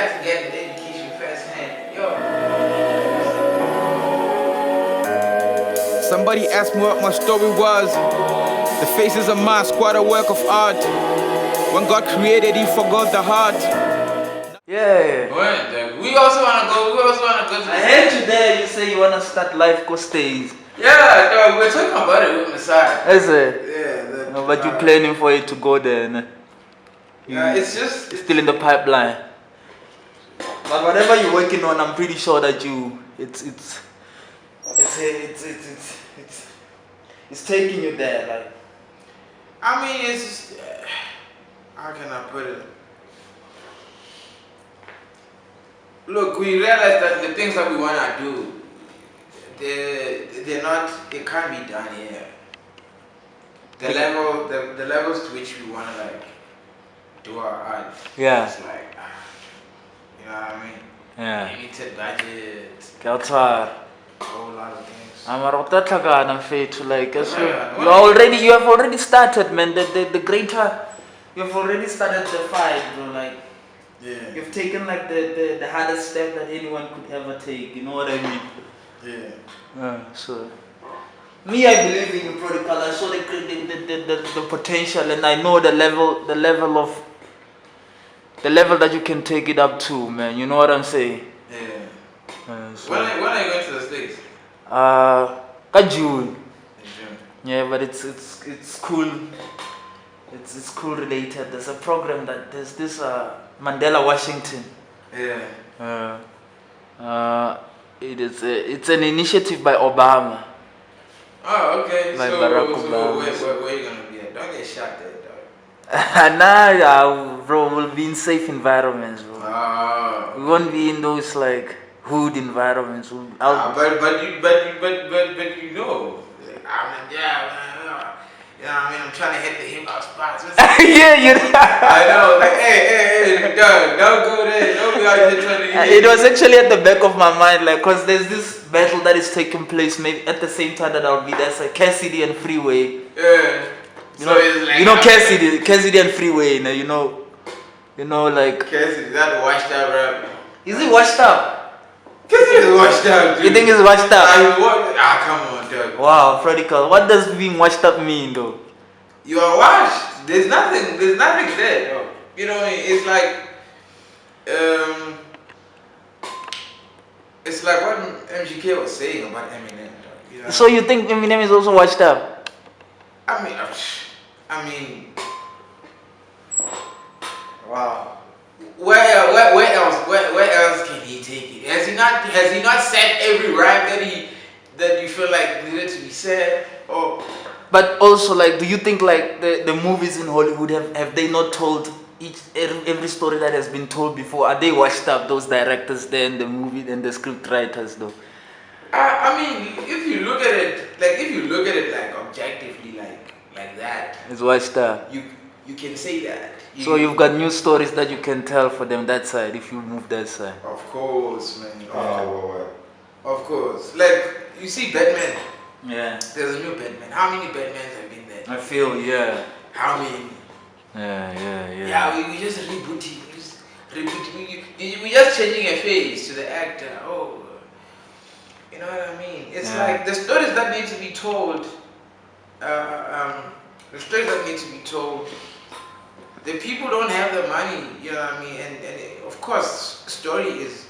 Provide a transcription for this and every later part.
had to get an education firsthand. Yo. Somebody asked me what my story was. The faces of my squad, a work of art. When God created, He forgot the heart. Yeah. We also wanna go. To I heard you there. You say you wanna start life course days. Yeah, dog. We're talking about it with Messiah. Is it? Yeah. No, but you're planning for it to go there. No? Yeah, it's Still in the pipeline. But whatever you're working on, I'm pretty sure that it's taking you there. Like, I mean, it's how can I put it? Look, we realize that the things that we wanna do, it can't be done here. The levels to which we wanna like do our art. Yeah. It's like, you know what I mean? yeah. Limited budget, That's why. a whole lot of things. I'm like Yeah. you have already started, man. The greater you have already started the fight, bro. Like, Yeah. you've taken like the hardest step that anyone could ever take. You know what I mean? Yeah. So me, I believe in you, Prodykal. I saw the potential, and I know the level that you can take it up to, man. You know what I'm saying? Yeah. So, When are you going to the States? June. In June. Yeah, but it's cool. It's cool related. There's a program there's this Mandela Washington. Yeah. It's an initiative by Obama. Oh, okay. By so Barack Obama. where you gonna be at? Don't get shot there, dog. Nah, bro, we'll be in safe environments, bro. Oh. We won't be in those like hood environments. But you know, I mean, I'm trying to hit the hip hop spots. Yeah, you. I know, like, hey, dog, don't go there. Don't be out there trying to hit. It was actually at the back of my mind, like, cause there's this battle that is taking place maybe at the same time that I'll be there. So Cassidy and Freeway. Yeah. You know, it's like, you know Cassidy and Freeway. You know, like. Cassidy, that washed up rap. Is he washed up? Cassidy is washed up, dude. You think he's washed up? Come on, dog. Wow, Prodykal. What does being washed up mean, though? You are washed. There's nothing there, dog. You know what I mean? It's like what MGK was saying about Eminem, dog. You know? So you think Eminem is also washed up? I mean, wow. Where else can he take it? Has he not said every rhyme that you feel like needed to be said? Oh. But also, like, do you think like the movies in Hollywood have they not told every story that has been told before? Are they washed up, those directors there and the movie and the script writers, though? I mean, if you look at it like objectively, like that, It's washed up. You can say that. So you've got new stories that you can tell for them that side if you move that side. Of course, man. Of course. Like, you see Batman. Yeah. There's a new Batman. How many Batmans have been there? I feel, yeah. How many? Yeah. Yeah, we just rebooting. We just changing a face to the actor. Oh, you know what I mean? It's like the stories that need to be told. The stories that need to be told. The people don't have the money. You know what I mean? And of course, story is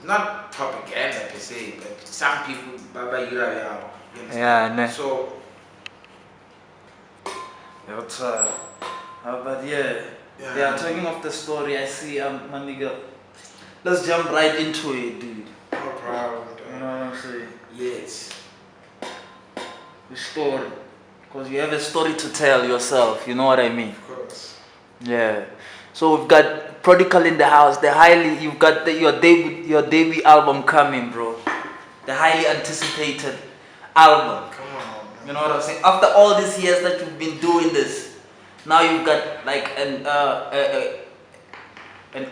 not propaganda per se, but some people, Baba Yura, Yeah, no. So, but yeah, talking of the story, I see, my nigga, let's jump right into it, dude. no problem. You know what I'm saying? Yes. The story. Because you have a story to tell yourself, you know what I mean? Of course. Yeah. So we've got Prodykal in the house. You've got your debut album coming, bro. The highly anticipated album. Come on, man. You know what I'm saying? After all these years that you've been doing this, now you've got like an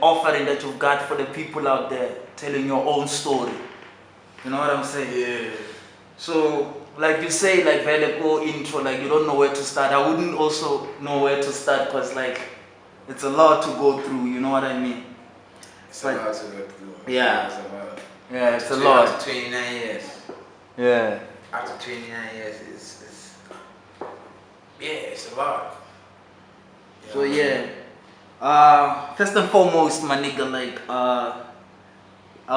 offering that you've got for the people out there, telling your own story. You know what I'm saying? Yeah. So, like you say, like very go intro, like you don't know where to start. I wouldn't also know where to start because like it's a lot to go through. You know what I mean? It's a lot to go through. Yeah. It's a lot. Yeah, it's a lot. After 29 years. Yeah. After 29 years, it's a lot. You So know? yeah. First and foremost, my nigga, like I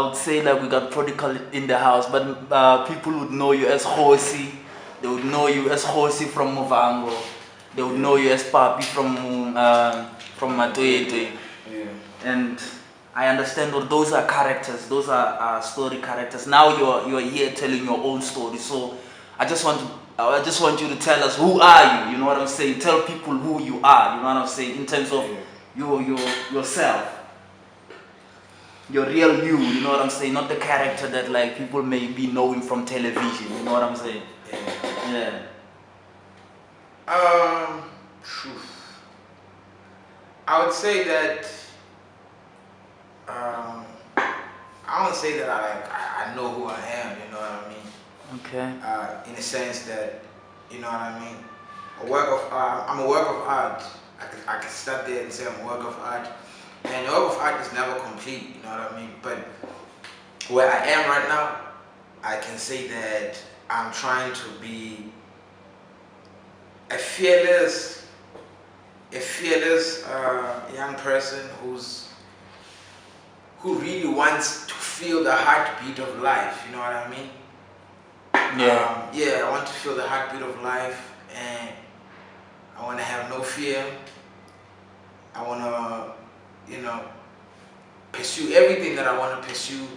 would say like we got Prodykal in the house, but people would know you as Hosi. They would know you as Hosi from Movango. They would know you as Papi from Matoete. Yeah. And I understand that those are characters. Those are story characters. Now you're here telling your own story. So I just want you to tell us, who are you? You know what I'm saying? Tell people who you are. You know what I'm saying? In terms of yourself. Your real you know what I'm saying? Not the character that like people may be knowing from television, you know what I'm saying? Yeah. I would say that I won't say that I know who I am, you know what I mean? Okay. In the sense that, you know what I mean? I'm a work of art. I can start there and say I'm a work of art. And the work of art is never complete, you know what I mean? But where I am right now, I can say that I'm trying to be a fearless young person who really wants to feel the heartbeat of life, you know what I mean? Yeah. I want to feel the heartbeat of life, and I want to have no fear. I want to, pursue everything that I want to pursue,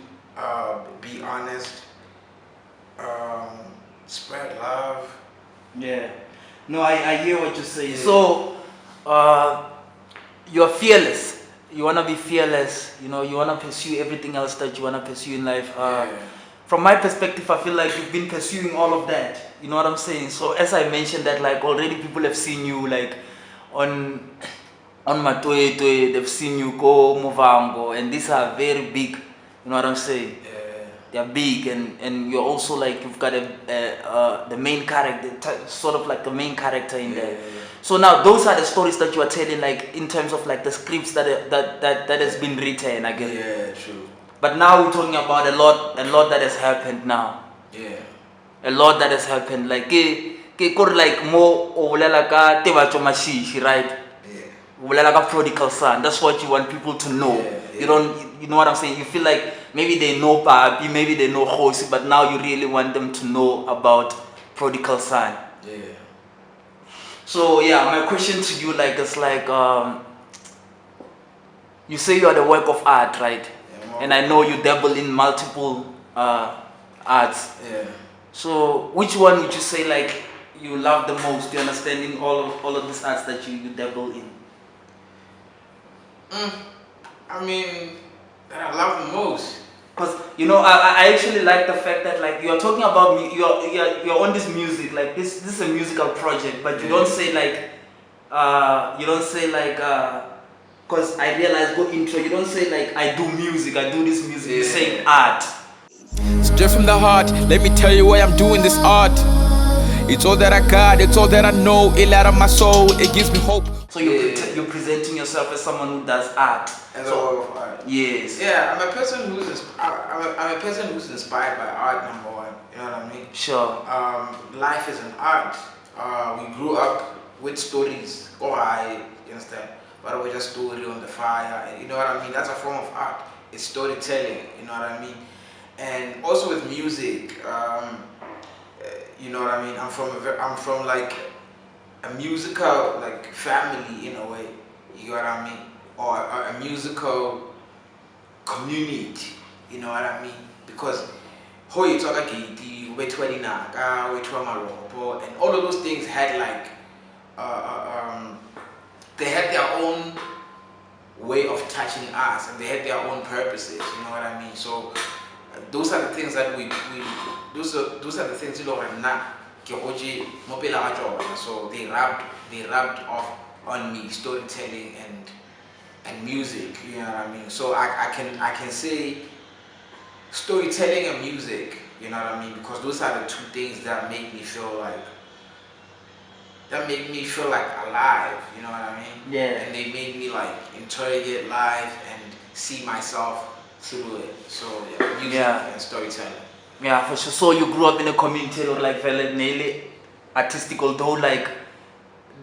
be honest, spread love. Yeah. No, I hear what you're saying. Yeah. So, you're fearless. You want to be fearless. You know, you want to pursue everything else that you want to pursue in life. From my perspective, I feel like you've been pursuing all of that. You know what I'm saying? So, as I mentioned that, like, already people have seen you, like, on Matoete, they've seen you go Movango, and these are very big. You know what I'm saying? They're big, and you're also like you've got the main character, sort of like the main character in there. So now those are the stories that you are telling, like in terms of like the scripts that has been written, I guess. Yeah, true. But now we're talking about a lot that has happened now. Yeah. A lot that has happened, like like more obolela ka Tebatso Mashishi, right? Obolela ka Prodykal Son. That's what you want people to know. You know what I'm saying? You feel like maybe they know Papi, maybe they know Hosi, but now you really want them to know about Prodykal Son. Yeah. So yeah, my question to you, like, is like, you say you are the work of art, right? Yeah, and I know you dabble in multiple arts. Yeah. So which one would you say like you love the most? You understanding all of these arts that you dabble in? I mean, that I love the most. Because I actually like the fact that like you're talking about me, you're on this music, like this is a musical project, but you don't say like because I realize go intro, you don't say like I do music, I do this music. You say art. Straight from the heart, let me tell you why I'm doing this art. It's all that I got, it's all that I know, it out of my soul, it gives me hope. So you're presenting yourself as someone who does art. As a work of art. Yes. Yeah, I'm a person who's inspired by art, number one. You know what I mean? Sure. Life is an art. We grew up with stories. You understand? But we just story on the fire. You know what I mean? That's a form of art. It's storytelling. You know what I mean? And also with music, you know what I mean? I'm from like a musical like family in a way. You know what I mean? Or a musical community. You know what I mean? Because how you talk about and all of those things had like they had their own way of touching us, and they had their own purposes. You know what I mean? So those are the things that those are the things, you know, so they rubbed off on me, storytelling and music. You know what I mean? So I can say storytelling and music. You know what I mean? Because those are the two things that make me feel like that made me feel like alive, you know what I mean? Yeah. And they made me like interrogate life and see myself through it. So yeah, music and storytelling. Yeah, for sure. So you grew up in a community or like very nearly artistic, although like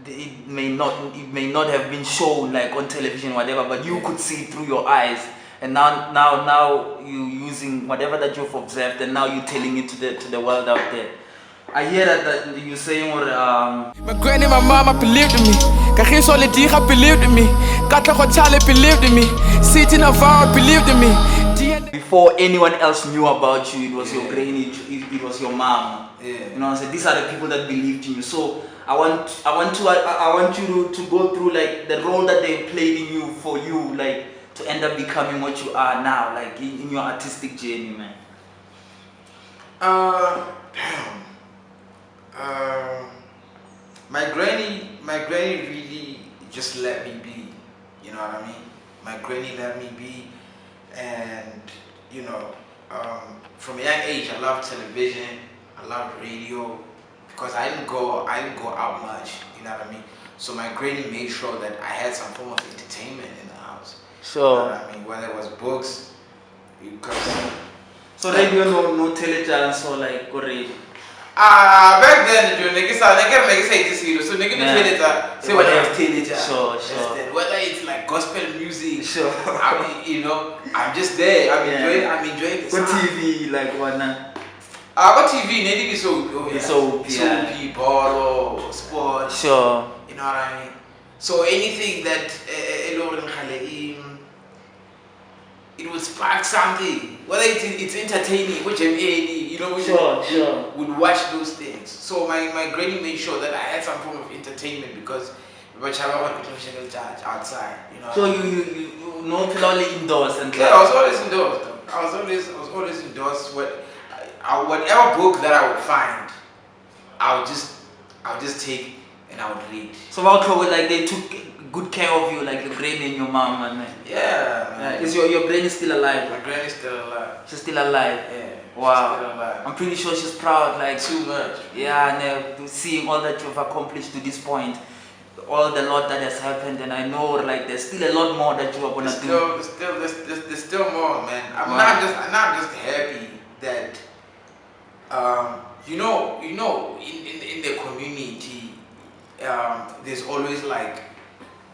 it may not have been shown like on television, whatever, but you could see it through your eyes. And now you using whatever that you've observed, and now you're telling it to the world out there. I hear that you're saying or My granny, my mama believed in me. Kahiso Lediha believed in me. Katla Chale believed in me. Sitting Navarro believed in me. Before anyone else knew about you, it was your granny, it was your mom. Yeah. You know, I said these are the people that believed in you. So I want you to go through like the role that they played in you for you, like to end up becoming what you are now, like in your artistic journey, man. My granny really just let me be, you know what I mean? My granny let me be, and you know, from a young age I loved television, I loved radio, because I didn't go out much, you know what I mean? So my granny made sure that I had some form of entertainment in the house. Sure. You know what I mean? Whether it was books, because so radio no telechannels or like go radio. Back then, niggas say this, so niggas say what they have Sure. Whether it's like gospel music, Sure. I mean, you know, I'm just there. I'm enjoying it. What TV like what now? What TV? Maybe so ball or sport. Sure. You know what I mean? So anything that it would spark something, whether it's entertaining, which you know, Sure. would watch those things. So my granny made sure that I had some form of entertainment because outside, you know. So you not only indoors and yeah, I was always indoors. Though. I was always indoors. Whatever book that I would find, I would just take and I would read. So how like they took good care of you, like your granny and your mom, and yeah, man. Is your granny still alive? My granny's still alive. She's still alive. Yeah. Wow. She's still alive. I'm pretty sure she's proud, like Too much. Yeah, and seeing all that you've accomplished to this point, all the lot that has happened, and I know like there's still a lot more that you are gonna do. There's still more, man. I'm not just happy that you know in the community there's always like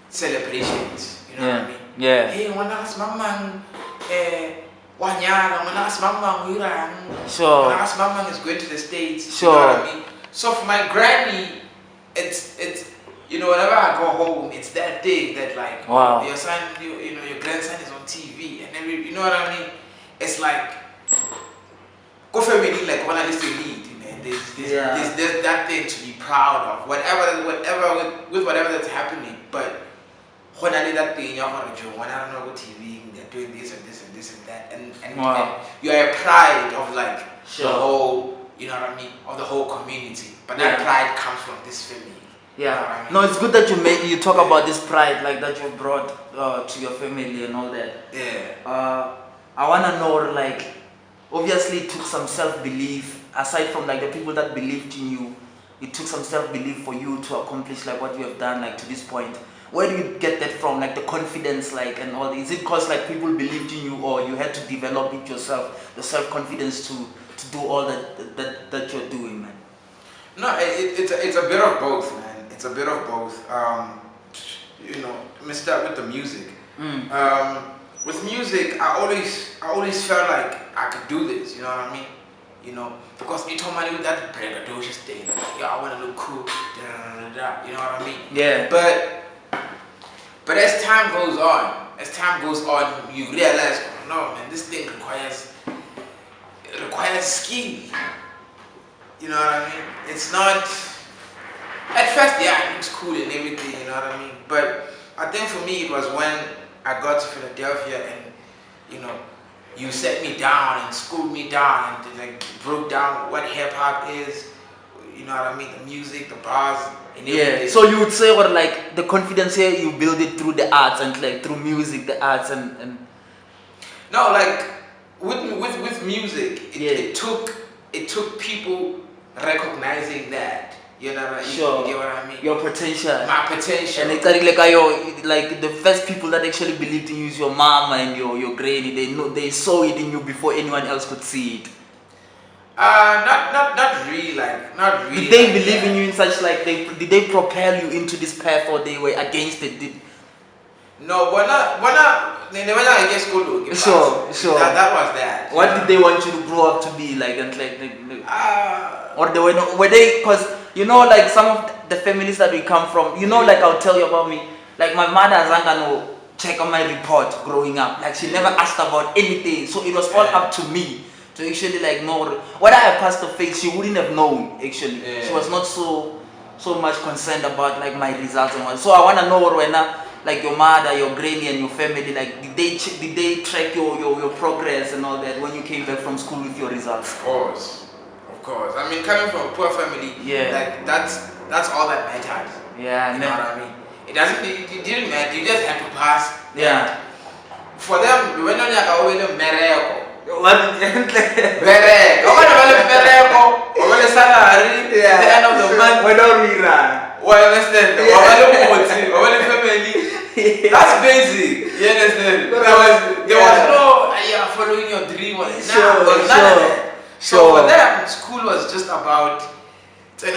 celebrations, you know what I mean? Yeah. Hey, wanas mamang wanyana, wanas mamang wirang. Sure. Wanas mamang is going to the States. Sure. You know what I mean? So for my granny, it's you know, whenever I go home, it's that day that like wow. Your son, you know, your grandson is on TV and you know what I mean? It's like go for me like one of these to lead, man. There's that thing to be proud of. Whatever that's happening, but when I did that thing, you're gonna do when I don't know what TV, they're doing this and this and this and that, and wow. you are a pride of like sure. the whole, you know what I mean, of the whole community. But that pride comes from this family. Yeah. You know what I mean? No, it's good that you talk about this pride like that you brought to your family and all that. Yeah. I wanna know like obviously it took some self-belief aside from like the people that believed in you. It took some self-belief for you to accomplish like what you have done like to this point. Where do you get that from, like the confidence, like and all? Is it because like people believed in you, or you had to develop it yourself, the self-confidence to do all that you're doing, man? No, it's a bit of both, man. It's a bit of both. You know, let me start with the music. With music, I always felt like I could do this. You know what I mean? You know, because you told me with that braggadocious thing, like, yo, I want to look cool, you know what I mean? Yeah. But as time goes on, you realize, oh no, man, this thing requires skill. You know what I mean? It's not. At first, yeah, it looks cool and everything. You know what I mean? But I think for me, it was when I got to Philadelphia and, you know, you set me down and schooled me down and like broke down what hip hop is. You know what I mean? The music, the bars, and everything. Yeah. So you would say, or like the confidence here, you build it through the arts and like through music, the arts and. No, like with music, it took people recognizing that You know, Sure. you get what I mean? Your potential. My potential. And it's like the first people that actually believed in you is your mama and your granny. They saw it in you before anyone else could see it. Not really, like, not really. Did they like believe that. in you in such like did they propel you into this path or they were against it? No, but not. They never like get school. Sure. That was that. What did they want you to grow up to be like? And or they were they? Because you know, like some of the families that we come from, you know, like I'll tell you about me. Like my mother Zangano check on my report growing up. Like she never asked about anything, so it was all up to me to actually like know whether I passed the face. She wouldn't have known actually. She was not so much concerned about like my results and what. So I wanna know when like your mother, your granny, and your family, like did they track your progress and all that when you came back from school with your results? Of course. I mean, coming from a poor family, like that's all that matters. Yeah, you know what I mean. It didn't matter. You just had to pass. Yeah. For them, when only I always mereko. What? Mereko. Over the salary. At the end of the month. When don't we run? Well, understand? Over the family. That's basic. You understand? There was no following your dream. So for them, school was just about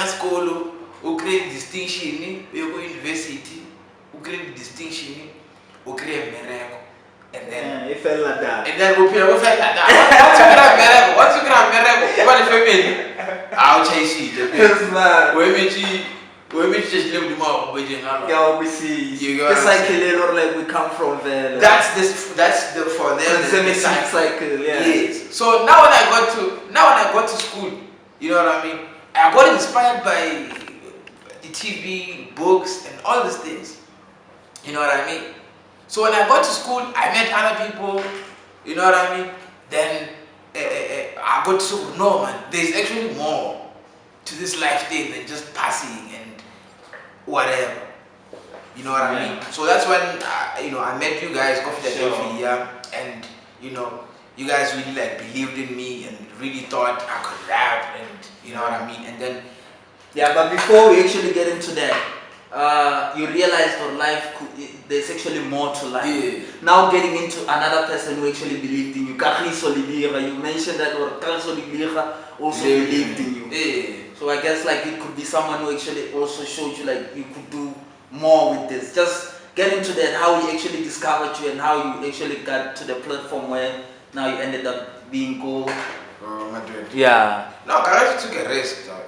school, who create distinction, you go university, who create distinction, who create miracle. And then it felt like that. And then we felt like that. Once you grab miracle, what the family? I'll chase you. We just live the more we see. You go the cycle or like we come from there. That's the for them the cycle, yeah. Yes. So now when I got to school, you know what I mean? I got inspired by the TV, books, and all these things. You know what I mean? So when I got to school, I met other people. You know what I mean? Then I got to no man. There's actually more to this life thing than just passing and whatever. You know what I mean? So that's when I met you guys, Coffee Philadelphia, and you guys really like believed in me and really thought I could rap, and you know what I mean. And then but before we actually get into that, you realized for life there's actually more to life. Yeah. Now getting into another person who actually believed in you. You mentioned that also believed in you. Yeah. So I guess like it could be someone who actually also showed you like you could do more with this. Just get into that, how he actually discovered you and how you actually got to the platform where now you ended up being gold. Madrid. Yeah. No, Karachi took a risk, dog.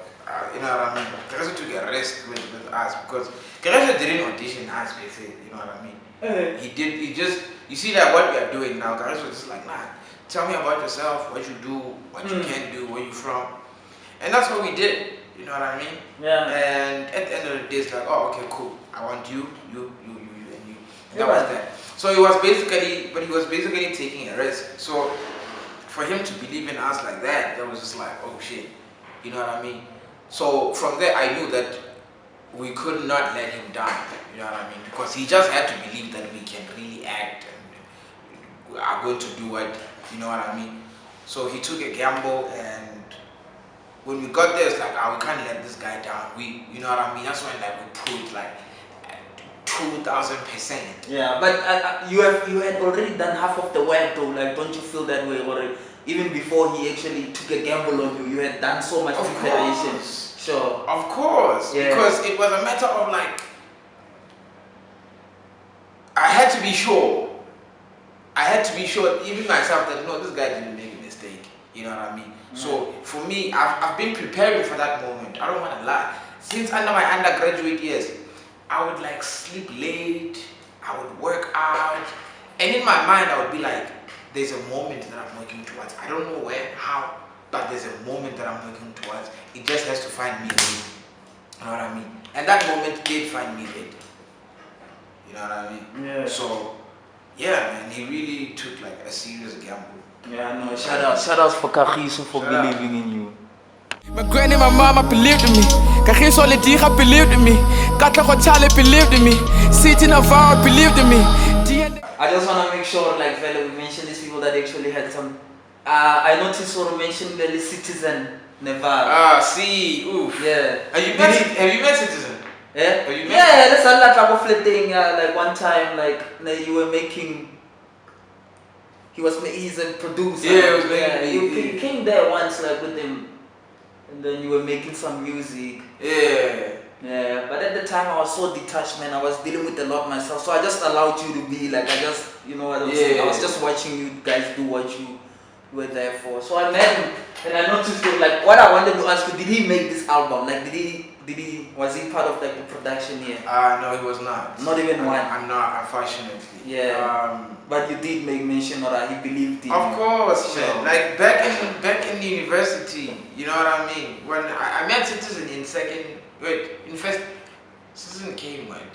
You know what I mean? Karachi took a risk with us because Karachi didn't audition us, basically. You know what I mean? He just, you see that what we are doing now, Karachi was just like, nah, tell me about yourself, what you do, what you can do, where you from. And that's what we did, you know what I mean? Yeah. And at the end of the day, it's like, oh, okay, cool. I want you, and you. And that was that. So he was basically taking a risk. So for him to believe in us like that was just like, oh shit, you know what I mean? So from there, I knew that we could not let him down, you know what I mean? Because he just had to believe that we can really act and we are going to do what, you know what I mean? So he took a gamble, and when we got there, it's like, we can't let this guy down. You know what I mean? That's when like we proved like 2,000%. Yeah, but you had already done half of the work though. Like, don't you feel that way already? Even before he actually took a gamble on you, you had done so much preparation. Sure. Of course. Yeah. Because it was a matter of like, I had to be sure. Even myself, that no, this guy didn't make a mistake. You know what I mean? So for me, I've been preparing for that moment. I don't want to lie. Since under my undergraduate years, I would like sleep late, I would work out, and in my mind I would be like, there's a moment that I'm working towards. I don't know where, how, but there's a moment that I'm working towards. It just has to find me late. You know what I mean? And that moment did find me late. You know what I mean? Yeah. So yeah, man, he really took like a serious gamble. Yeah, no, shout outs for Kagiso for believing in you. My granny, my mama believed in me. Kagiso Lediga believed in me. Katla Hotale believed in me. City Navarro believed in me. I just want to make sure, like, we mentioned these people that actually had some. I noticed or mentioned the citizen Never. Ah, see, oof. Yeah. Have you met Citizen? Yeah. Have you met? Yeah, that's a lot of thing. Like one time, like you were making. He's a producer. Yeah, You came there once, like with him, and then you were making some music. Yeah. Yeah, but at the time I was so detached, man. I was dealing with a lot myself, so I just allowed you to be like. I just, you know what I'm saying. I was just watching you guys do what you were there for. So I met him, and I noticed that, like, what I wanted to ask you: did he make this album? Like, was he part of like the production here? No, he was not. Not even one. I'm not, unfortunately. Yeah. But you did make mention or that he believed in you. Of course, man. Like back in the university, you know what I mean? When I met Citizen in first, Citizen came when?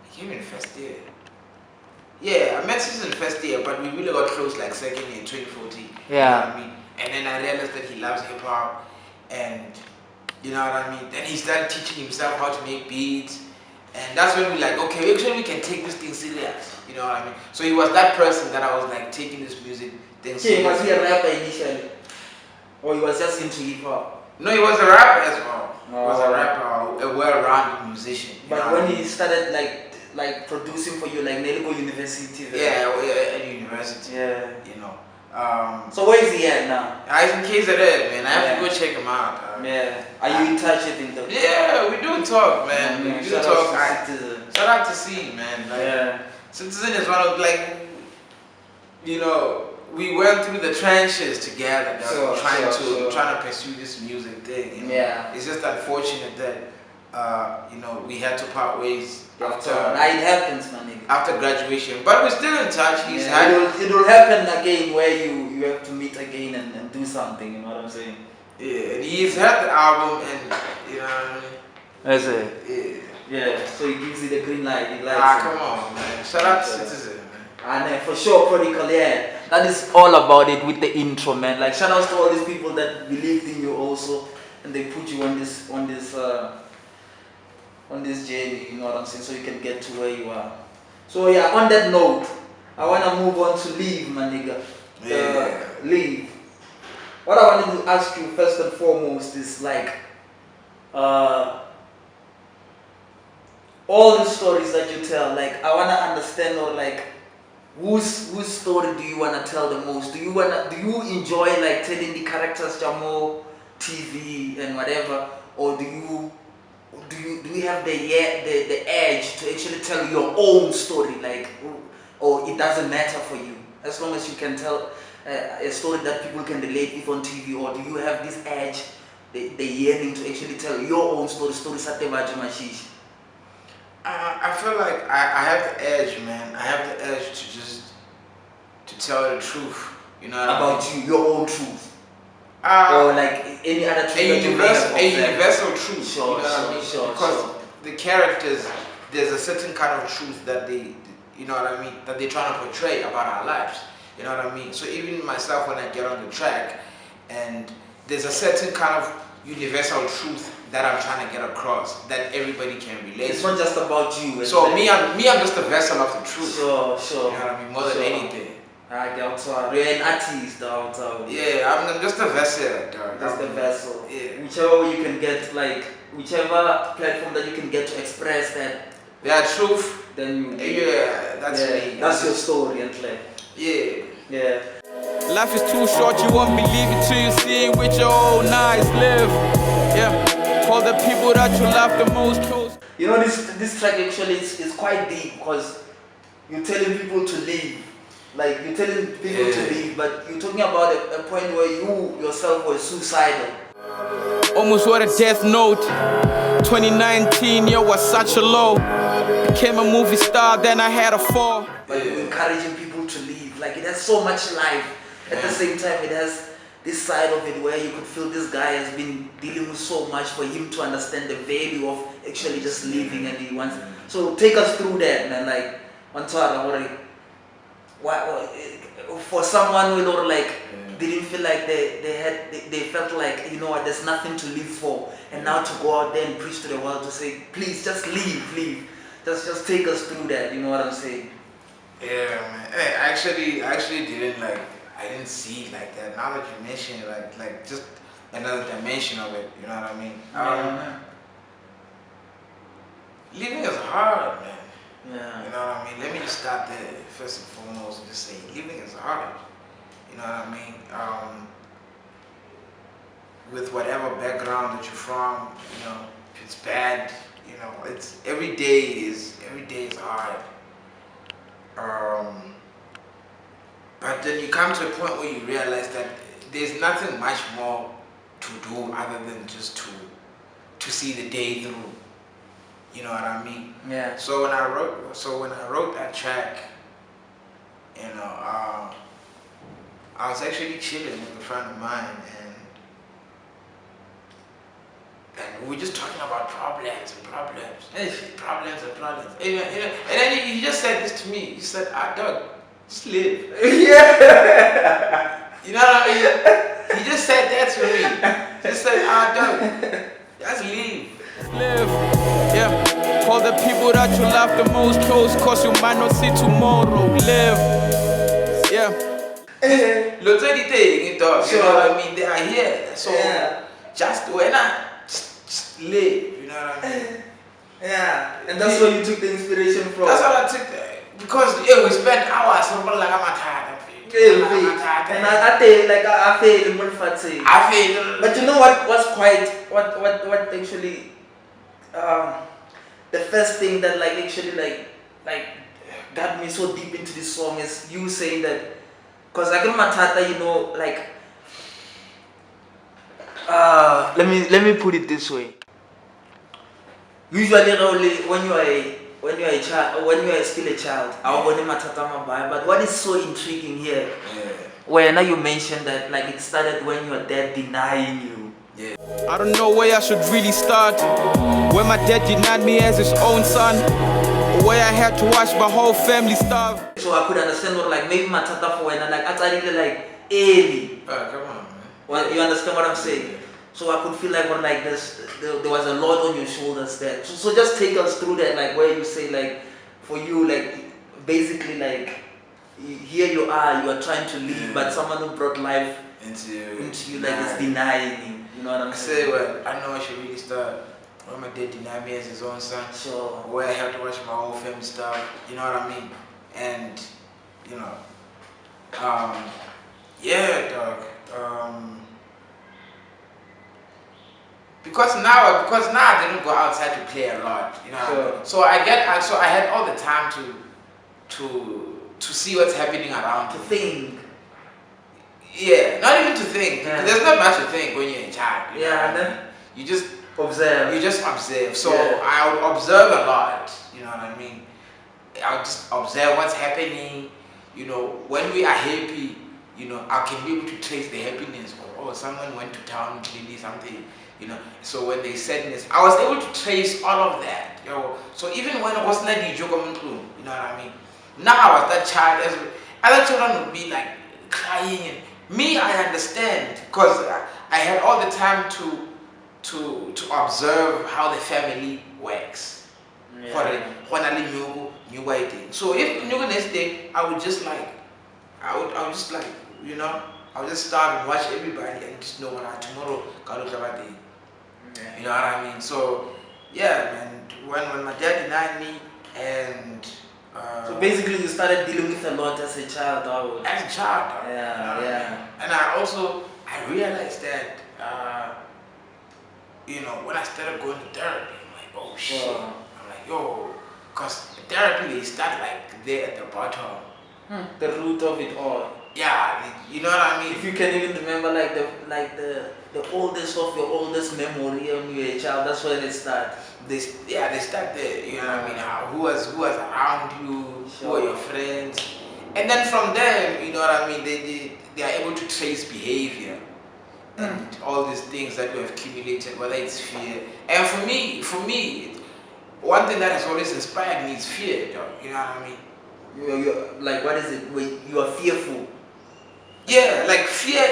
He came in first year. Yeah, I met Citizen first year, but we really got close like second year, 2014. Yeah. You know what I mean? And then I realized that he loves hip hop, and you know what I mean? Then he started teaching himself how to make beats. And that's when we like, okay, actually we can take this thing serious. You know what I mean? So he was that person that I was like taking this music thing serious. Was he a rapper initially? Or he was just into hip hop? No, he was a rapper as well. He was a rapper, a well-rounded musician. But when he started like producing for you, like Nelico University. Yeah, at university. Yeah. You know. So where is he at now? He's in KZN, man. I have to go check him out. Yeah. Are you in touch with him though? Yeah, we do talk, man. We do Shout talk. out to Citizen. Shout out to C, man. Like, Citizen is one of like, you know, we went through the trenches together, trying to pursue this music thing. You know? Yeah. It's just unfortunate that you know, we had to part ways after. It happens, man. After graduation, but we're still in touch. It will happen again where you have to meet again and do something. You know what I'm saying? Yeah, and he's had the album, and you know what I mean. That's it. Yeah. So he gives you the green light. He likes come on, man. Shout out to Citizen, man. And for sure, Prodykal, yeah. That is all about it with the intro, man. Like shout out to all these people that believed in you also, and they put you on this journey. You know what I'm saying? So you can get to where you are. So yeah, on that note, I wanna move on to Leave, my nigga. Leave. What I wanted to ask you first and foremost is like, all the stories that you tell. Like I wanna understand, or like, whose story do you wanna tell the most? Do you enjoy like telling the characters Jamo, TV and whatever, or do you have the edge to actually tell your own story, like, or it doesn't matter for you as long as you can tell a story that people can relate with on TV, or do you have this edge, the yearning to actually tell your own story sa Tebatso Mashishi? I feel like I have the edge, man. I have the edge to tell the truth. You know what about I mean? you, your own truth. Or like any other truth. A universal truth. Sure, you know what I mean? Because the characters, there's a certain kind of truth that they, you know what I mean, that they're trying to portray about our lives. You know what I mean? So even myself, when I get on the track, and there's a certain kind of universal truth that I'm trying to get across that everybody can relate. It's not just about you. So I'm just a vessel of the truth. Sure. You know what I mean? More than anything. You're an artist, yeah, I'm just a vessel, dog. Just a vessel. Yeah. Whichever way you can get, like, whichever platform that you can get to express that. Yeah, truth. Then you. Yeah, that's me. That's your story, and like. Yeah. Life is too short, you won't believe it till you see it with your own eyes. Live, yeah. For the people that you love the most close. You know, this track actually is quite deep, because you're telling people to leave. Like, you're telling people to leave, but you're talking about a point where you yourself were suicidal. Almost wrote a death note. 2019, yo, was such a low. Became a movie star, then I had a fall. But you're encouraging people to leave. Like, it has so much life. At the same time, it has this side of it where you could feel this guy has been dealing with so much for him to understand the value of actually just leaving, and he wants. So take us through that, man. Like, on top, for someone who didn't feel like they felt like, you know what, there's nothing to live for, and now to go out there and preach to the world to say, please just leave, just take us through that. You know what I'm saying? Yeah, man. I actually didn't like. I didn't see it like that. Now that you mention it, like just another dimension of it. You know what I mean? Living is hard, man. Yeah. You know what I mean? Let me just start there first and foremost and just say living is hard. You know what I mean? With whatever background that you're from, you know, if it's bad, you know, it's every day is hard. But then you come to a point where you realize that there's nothing much more to do other than just to see the day through. You know what I mean? Yeah. So when I wrote that track, you know, I was actually chilling with a friend of mine, and we were just talking about problems. And then he just said this to me. He said, dog, just live. Yeah. You know what I mean? He just said that to me. He just said, dog, just live. Live, yeah. For the people that you love the most close, cause you might not see tomorrow. Live, yeah. Lots of things, dog. You know what I mean? They are here. So Yeah. just just live. You know what I mean? Yeah. And that's where you took the inspiration from. That's what I took. Because we spent hours like I'm tired. And I feel. But you know what actually the first thing that actually got me so deep into this song is you saying that, because I can matata, you know, let me put it this way. Usually when you are a child, when you are still a child, but what is so intriguing here, where now you mentioned that it started when your dad denying you. Yeah. I don't know where I should really start. When my dad denied me as his own son, where I had to watch my whole family starve. So I could understand what maybe matata for when early. Come on, man. Well, you understand what I'm saying? So I could feel there was a lot on your shoulders there. So just take us through that, where you say for you basically here you are trying to leave, but someone who brought life into you is denying you. You know what I'm saying? I say, well, I know I should really start. When my dad denied me as his own son, Sure. where I had to watch my whole family stuff, you know what I mean? And, you know, yeah, dog. Because now I didn't go outside to play a lot, you know. Sure. So I had all the time to see what's happening around. To think. Yeah, not even to think. Yeah. There's not much to think when you're a child. Yeah, then you just observe. You just observe. So Yeah. I would observe a lot. You know what I mean? I would just observe what's happening. You know, when we are happy, you know, I can be able to trace the happiness. Or someone went to town to do something. You know, so when they said this, I was able to trace all of that. You know, so even when I was not the joke, you know what I mean? Now I was that child. As other children would be crying, and me, I understand because I had all the time to observe how the family works. Yeah. So if next day, I would just you know, I'll just start and watch everybody and just know what tomorrow day. Yeah. You know what I mean? So yeah, man. When my dad denied me, and so basically you started dealing with a lot as a child, or as a child, yeah, yeah. And I realized that you know, when I started going to therapy, I'm like, oh shit. Wow. I'm like, yo, because therapy they start there at the bottom. The root of it all. Yeah, you know what I mean? If you can even remember the oldest of your oldest memory when you were a child, that's where they start. They start there, you know what I mean? Who was around you, Sure. who are your friends? And then from there, you know what I mean, they are able to trace behavior and all these things that we have accumulated, whether it's fear. And for me, one thing that has always inspired me is fear, you know what I mean? You're what is it? When you are fearful. Yeah, fear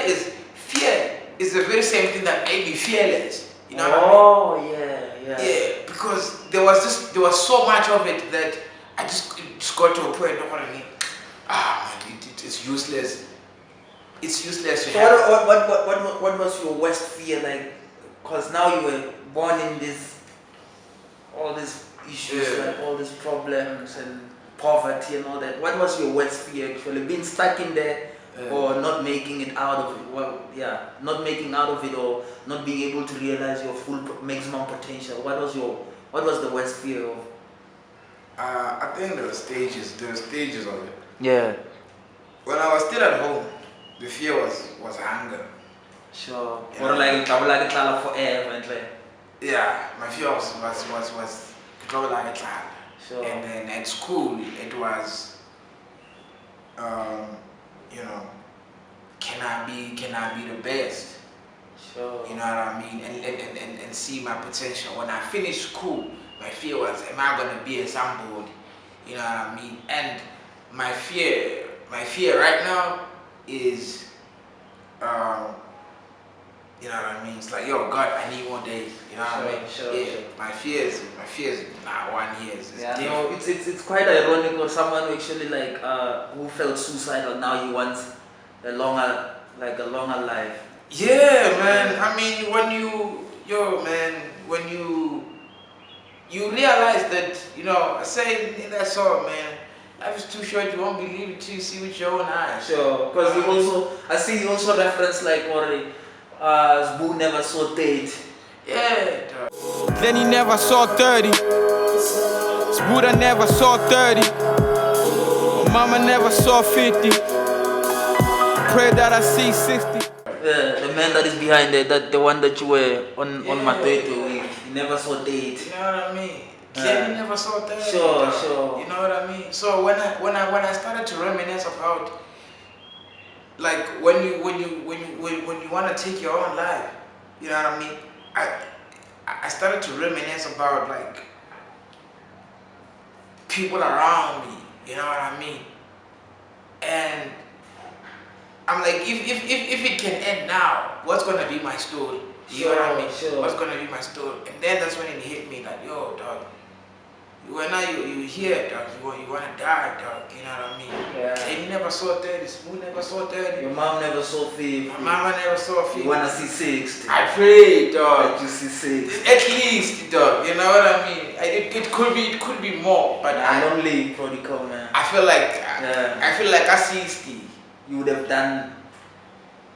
is the very same thing that made me fearless. You know what I mean? Oh yeah. Yeah, because there was so much of it that I just got to a point of what I mean. Man, it's useless. it's useless to So have. what was your worst fear like? Because now you were born in all these issues, Yeah. like all these problems and poverty and all that. What was your worst fear actually? Being stuck in there or not making it out of it? Well, yeah, not making out of it or not being able to realize your full maximum potential. What was the worst fear of? I think there were stages of it. Yeah. When I was still at home, the fear was hunger. Sure. Yeah. Or like forever and like. Yeah, my fear was trouble like a child. Sure. And then at school it was you know, can I be the best? Sure. You know what I mean? And see my potential. When I finished school, my fear was, am I gonna be a somebody? You know what I mean? And my fear right now is you know what I mean? It's like, yo, God, I need more days. You know what I mean? Sure. My fears not 1 year. Yeah, no, it's quite ironic or someone who actually like who felt suicidal now he wants a longer life. Yeah, man. I mean, when you realize that, you know, I say in that song, man, life is too short. You won't believe it till you see with your own eyes. Sure, because I see you also reference like Zbu never saw date. Yeah. Then he never saw 30. Buddha never saw 30. Mama never saw 50. Pray that I see 60. The man that is behind it, that the one that you were on Mateto with, he never saw date. You know what I mean? He never saw 30. Sure. You know what I mean? So when I started to reminisce about, like, when you want to take your own life, you know what I mean? I started to reminisce about, like, people around me, you know what I mean? And I'm like, if it can end now, what's gonna be my story? You know what I mean? Sure. What's gonna be my story? And then that's when it hit me, like, yo, dog, you here, dog, you wanna die, dog, you know what I mean? Yeah. And you never saw 30, Smooth never saw 30. Your mom never saw 50. My mama never saw 50. You wanna see 60. I pray, dog. That you see 60. At least, dog, you know what I mean? It could be more, but I'm only Prodykal, man. I feel like Yeah. I feel like at 60, You would have done.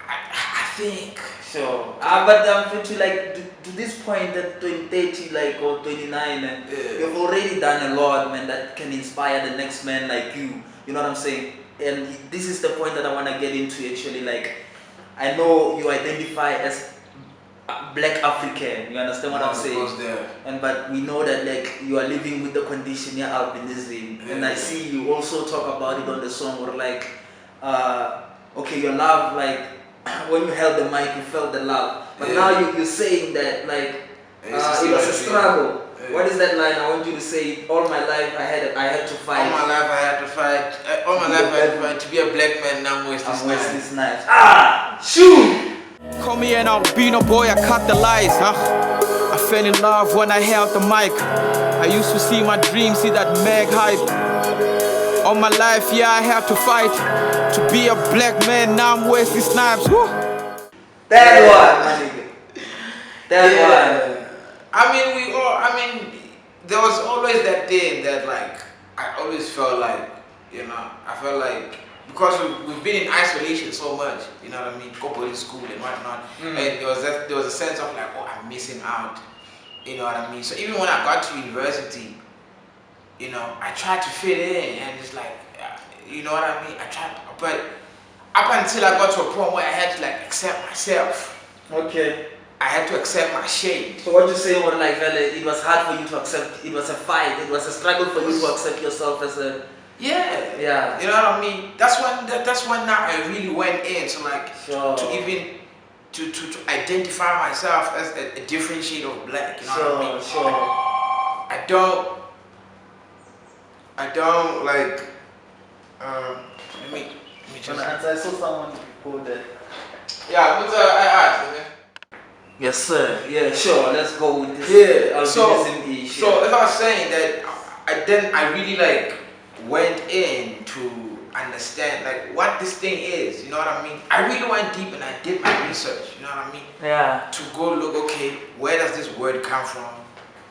I think. Sure. But I'm to like to this point at 30 like or 29, you've already done a lot, man, that can inspire the next man like you. You know what I'm saying? And this is the point that I want to get into actually. Like, I know you identify as Black African. You understand what I'm saying? And but we know that like you are living with the condition, yeah, albinism. Yeah. And I see you also talk about it on the song, or like, okay, your love, like. When you held the mic, you felt the love. But now you're saying that like it was a struggle. What is that line? I want you to say it. All my life I had to fight. All my life I had to fight. All my life I had to fight to be a black man. Now I'm wasting this knife. Ah, shoot! Call me an albino boy, I cut the lies, huh? I fell in love when I held the mic. I used to see my dreams, see that mag hype. All my life, yeah, I have to fight to be a black man. Now I'm wasting snipes. Woo. That one, my nigga. That one. I mean, there was always that thing that, like, I always felt like, you know, I felt like, because we've been in isolation so much, you know what I mean, go to school and whatnot, and there was a sense of like, oh, I'm missing out, you know what I mean. So even when I got to university, you know, I tried to fit in, and it's like, you know what I mean, I tried, but up until I got to a point where I had to like accept myself. Okay. I had to accept my shade. So what you saying was like, it was hard for you to accept, it was a fight, it was a struggle for you to accept yourself as a... Yeah. You know what I mean? That's when now I really went in, so like, to even, to identify myself as a different shade of black, you know what I mean? I don't like, let me just... I saw someone call that. Yeah, but I asked, okay? Yes, sir. Yeah, sure. Let's go with this. Yeah. So if I was saying that, I really like went in to understand like what this thing is. You know what I mean? I really went deep and I did my research. You know what I mean? Yeah. To go look, okay, where does this word come from?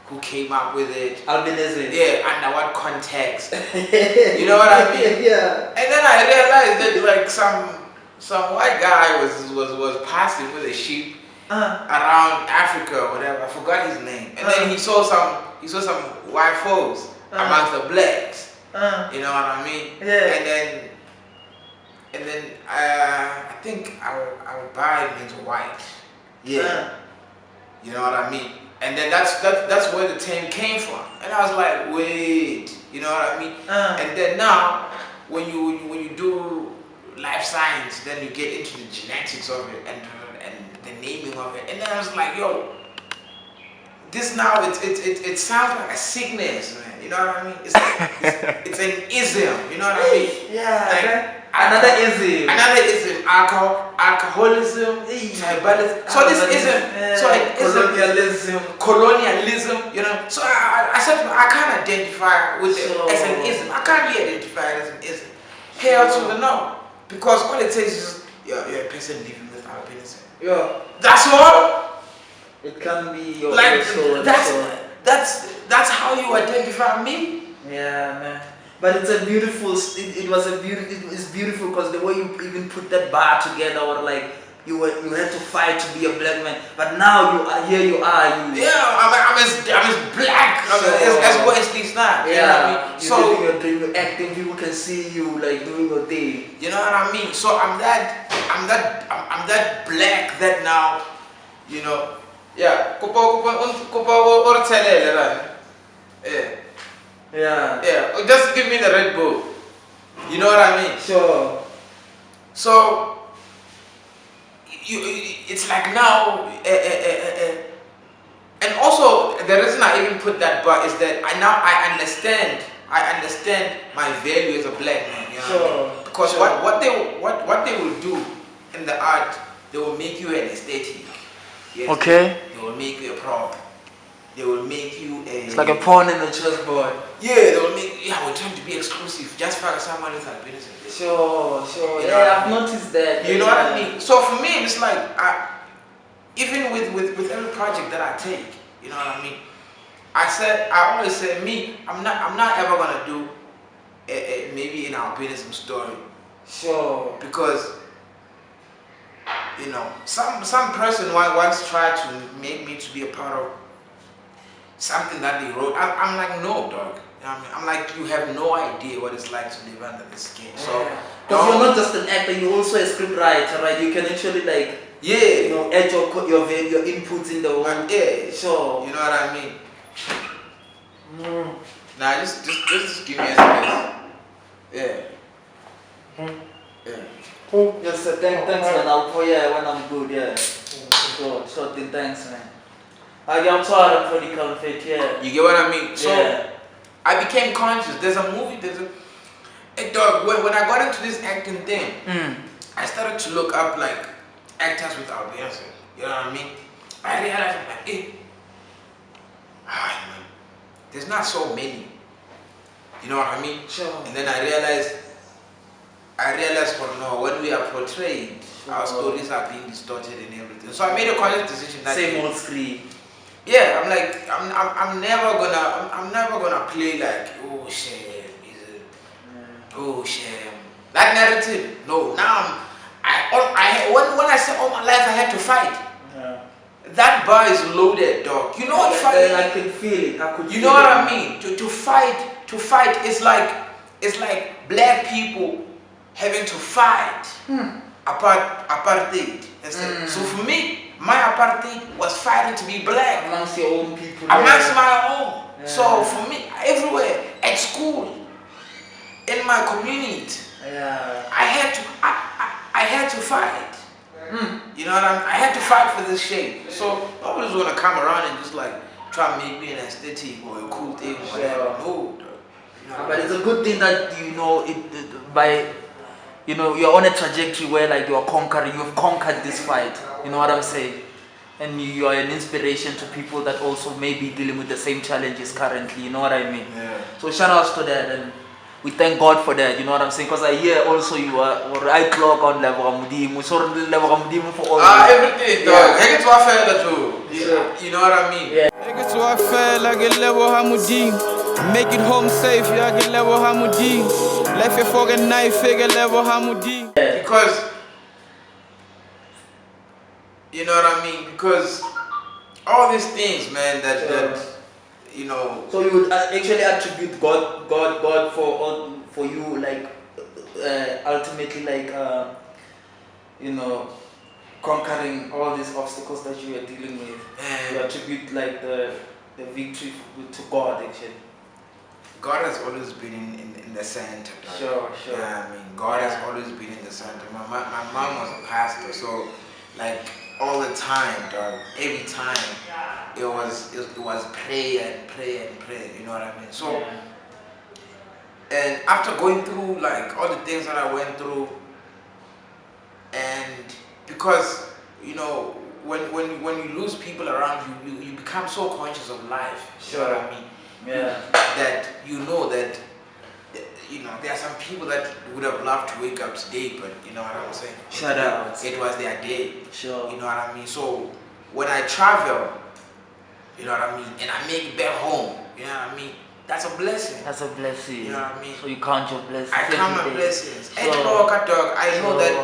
Who came up with it? Albinism. Yeah, under what context? You know what I mean? Yeah. And then I realized that like some white guy was passing with a sheep around Africa or whatever. I forgot his name. And then he saw some white folks amongst the blacks. You know what I mean? Yeah. And then I think I would buy it into white. Yeah. You know what I mean? And then that's where the term came from. And I was like, wait, you know what I mean? And then now when you do life science, then you get into the genetics of it and the naming of it. And then I was like, yo, this now it sounds like a sickness, man. You know what I mean? It's an ism. You know what I mean? Yeah. Like, another ism. Alcoholism, tribalism. So this ism. So it colonialism. You know. So I said I can't identify with it as an ism. I can't be identified as an ism. Hell to the no, because all it says is you're a person living with albinism. Yeah. That's all. It can be your Like soul. that's how you identify me. Yeah, man. But it's a beautiful. It's beautiful because the way you even put that bar together, or like you had to fight to be a black man. But now you are here. You are. Yeah, I'm as black as Wesley Snipes. Yeah. You know what I mean? You're living your dream. You're acting. People can see you like doing your thing. You know what I mean? So I'm that black that now, you know. Yeah. Yeah. Yeah. Just give me the Red Bull. You know what I mean? Sure. So it's like now, and also the reason I even put that but is that I understand my value as a black man. You know what I mean? Because what they will do in the art, they will make you an aesthetic. Yes, Okay. They will make you a prop. They will make you a. It's like a pawn in the chessboard. Yeah, they will make. Yeah, we're trying to be exclusive just for someone who's albinism. Sure. You know Yeah, I've noticed that. You know what I mean? So for me, it's like even with every project that I take, you know what I mean? I always say me, I'm not ever gonna do maybe an albinism story. Sure. Because you know, some person once tried to make me to be a part of something that they wrote. I'm like, no, dog. You know what I mean? I'm like, you have no idea what it's like to live under this skin. So, because you're not just an actor, you're also a script writer, right? You can actually like, you know, add your inputs in the world. Yeah, sure. You know what I mean? Nah, just give me a space. Yeah. Yes, sir. Thanks, man. I'll pour when I'm good. Yeah. Sure thing. Thanks, man. I got tired of Prodykal Son. Yeah. You get what I mean? So yeah. I became conscious. There's a movie. Hey, dog. When I got into this acting thing, I started to look up like actors with albinism. You know what I mean? I realized I'm like, hey, man, there's not so many. You know what I mean? Sure. And then I realized, no, when we are portrayed, our stories are being distorted and everything. So I made a conscious decision that same old screen. Yeah, I'm like, I'm never gonna play like, oh shit, oh shit, that narrative. No, now when I said all my life I had to fight. Yeah. That bar is loaded, dog. You know what fighting? I can feel it. You know what I mean? To fight is like black people having to fight apartheid. So for me, my apartheid was fighting to be black amongst your own people. Amongst my own. Yeah. So for me, everywhere, at school, in my community, I had to fight. You know what I mean? I had to fight for this shape. So nobody's gonna come around and just like try to make me an aesthetic or a cool thing or whatever. No. You know, but it's a good thing that you're on a trajectory where like you've conquered this fight. You know what I'm saying? And you are an inspiration to people that also may be dealing with the same challenges currently. You know what I mean? Yeah. So shout outs to that, and we thank God for that. You know what I'm saying? Because I hear also you are right clock on level of Mudimu, so level of Mudimu for all. Everything, dog. I get to affair too. You know what I mean? Yeah. Niggas to I feel like a level Hamudim. Make it home safe, yeah, get level Hamudim. Left your fucking knife, figure level Hamudim. Because, you know what I mean? Because all these things, man, that you know. So you would actually attribute God for you, like ultimately, like you know, conquering all these obstacles that you are dealing with. And you attribute like the victory to God actually. God has always been in the center. Like, Sure. Yeah, I mean, God has always been in the center. My mom was a pastor, so like all the time, dog. Every time, it was prayer and prayer and prayer. You know what I mean? So, and after going through like all the things that I went through, and because you know when you lose people around you, you become so conscious of life. You know what I mean? Yeah. That you know that you know there are some people that would have loved to wake up today, but you know what I'm saying? Shout out. It was their day. Sure. You know what I mean? So when I travel, you know what I mean, and I make it back home, you know what I mean? That's a blessing. That's a blessing. You know what I mean? So you count your blessings. I count my blessings. And Sure. dog, I know that,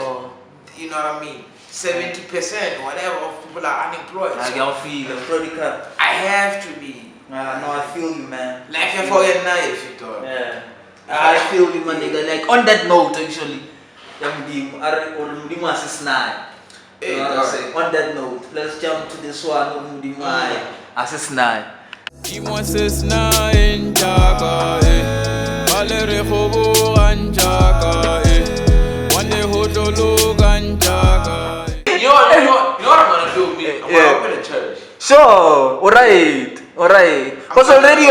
you know what I mean, 70% whatever of people are unemployed. I can feel the Prodykal. I have to be. No, I feel you, man. Like you for a knife, you thought. Yeah. I feel you, my nigga. Like on that note, actually, Hey, on that note, let's jump to this one. Assist 9. Dis-moi c'est Snain Jaga, Valeri Hobo Ganjaga, Wande Hodolo Ganjaga. You know what I'm gonna do, me? I'm gonna open a church. Sure, alright. Because already you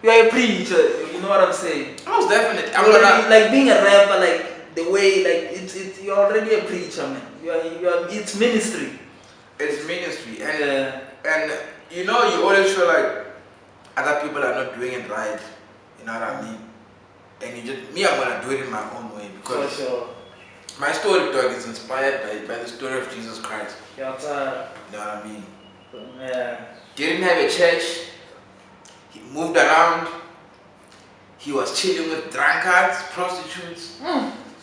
are a preacher, you know what I'm saying? Most definitely. I'm Already, gonna like being a rapper, like the way, like you're already a preacher, man. You are it's ministry. It's ministry, and you know you always feel like other people are not doing it right. You know what I mean? And you just I'm gonna do it in my own way because Sure. my story, dog, is inspired by the story of Jesus Christ. Yeah. You know what I mean? Yeah. He didn't have a church. He moved around. He was chilling with drunkards, prostitutes,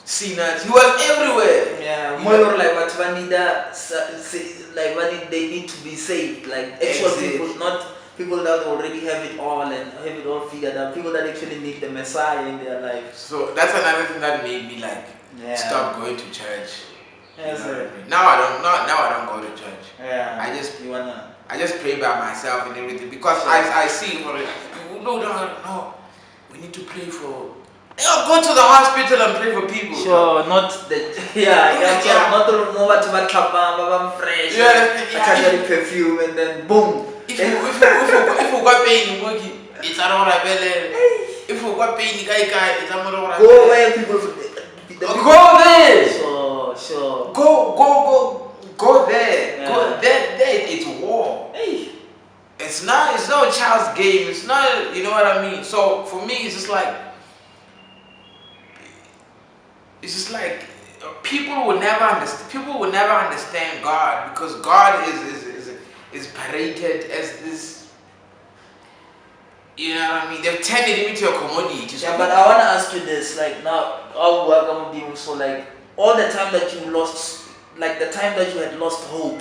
sinners. He was everywhere. Yeah, You more know? like what they need to be saved, like actual people, not people that already have it all and have it all figured out. People that actually need the Messiah in their lives. So that's another thing that made me like stop going to church. Yes, You know sir. what I mean? Now I don't go to church. Yeah. I just pray by myself and everything because I see no, we need to pray for. Go to the hospital and pray for people. Sure, not the not the more to my fresh. Yeah. Perfume and then boom. If you got pain, it's around my belly. If you got pain, it's around my Go where people. Go there. Sure. Go there. Yeah. Go there. It's war. Hey. It's not a child's game. It's not, you know what I mean? So for me, it's just like people will never understand God because God is paraded as this, you know what I mean? They've turned it into a commodity. Yeah, but I want to ask you this, like now, I'll welcome you. So like all the time that you lost, like the time that you had lost hope,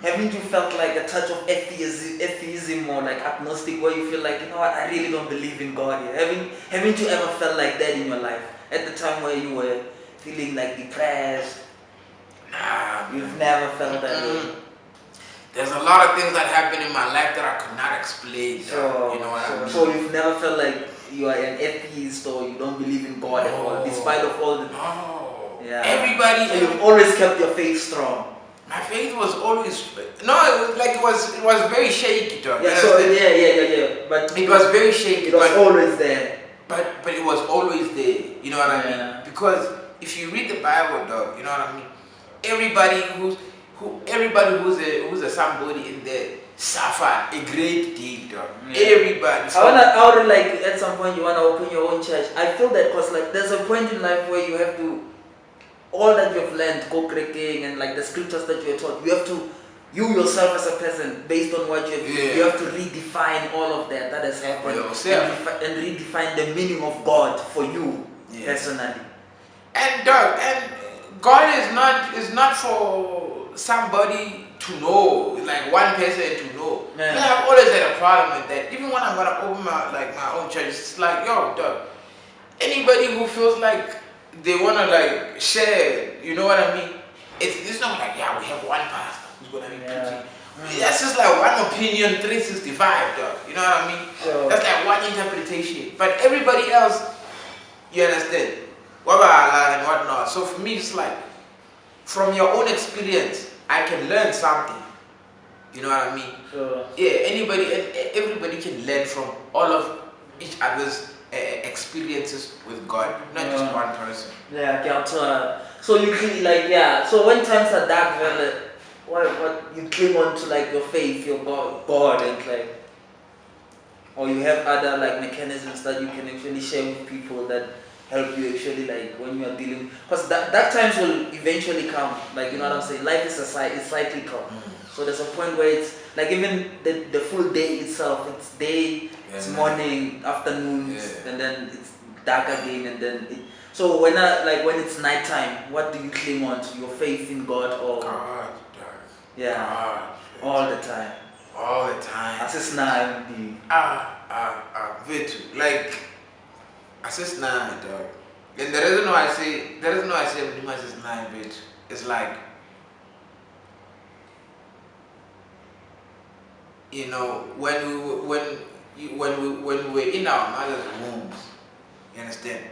haven't you felt like a touch of atheism or like agnostic, where you feel like, you know what, I really don't believe in God here? Haven't you ever felt like that in your life at the time where you were feeling like depressed? Nah, You've never felt that way. There's a lot of things that happened in my life that I could not explain. You know what I mean? So you've never felt like you are an atheist or you don't believe in God at all, despite of all the. No. Yeah. Everybody. So you've always kept your faith strong. My faith was always it was very shaky, dog. Yeah. So yeah. But it was very shaky. It was always there. But it was always there. You know what I mean? Yeah. Because if you read the Bible, dog, you know what I mean. Everybody who's a somebody in there, suffered a great deal, dog. Yeah. Everybody. I would like at some point you wanna open your own church. I feel that because like there's a point in life where you have to all that you've learned, co-creating and like the scriptures that you're taught, you have to you yourself as a person based on what you have to redefine all of that has happened and redefine the meaning of God for you personally. And dog, and God is not for somebody to know, like one person to know. Yeah. I've always had a problem with that. Even when I'm gonna open my own church, it's like, yo, dog, anybody who feels like they wanna like share, you know what I mean? It's not like, yeah, we have one pastor who's gonna be preaching. That's just like one opinion, 365, dog. You know what I mean? Sure. That's like one interpretation. But everybody else, you understand? What about and whatnot. So for me, it's like, from your own experience, I can learn something. You know what I mean? Sure. Yeah, everybody can learn from all of each other's experiences with God, not just one person. Yeah, so you feel like so when times are dark, well, what you cling on to like your faith, your God, and like, or you have other like mechanisms that you can actually share with people that help you actually like when you are dealing, because that times will eventually come. Like, you know what I'm saying? Life is it's cyclical. So there's a point where it's like even the full day itself, it's day, it's morning, afternoons, and then it's dark again, and then so when it's nighttime, what do you cling on to? Your faith in God or God, God, all the time. All the time. Assist now, like assist now, dog. And the reason why I say assist now, bitch, is like, you know, when we're in our mother's wombs, you understand?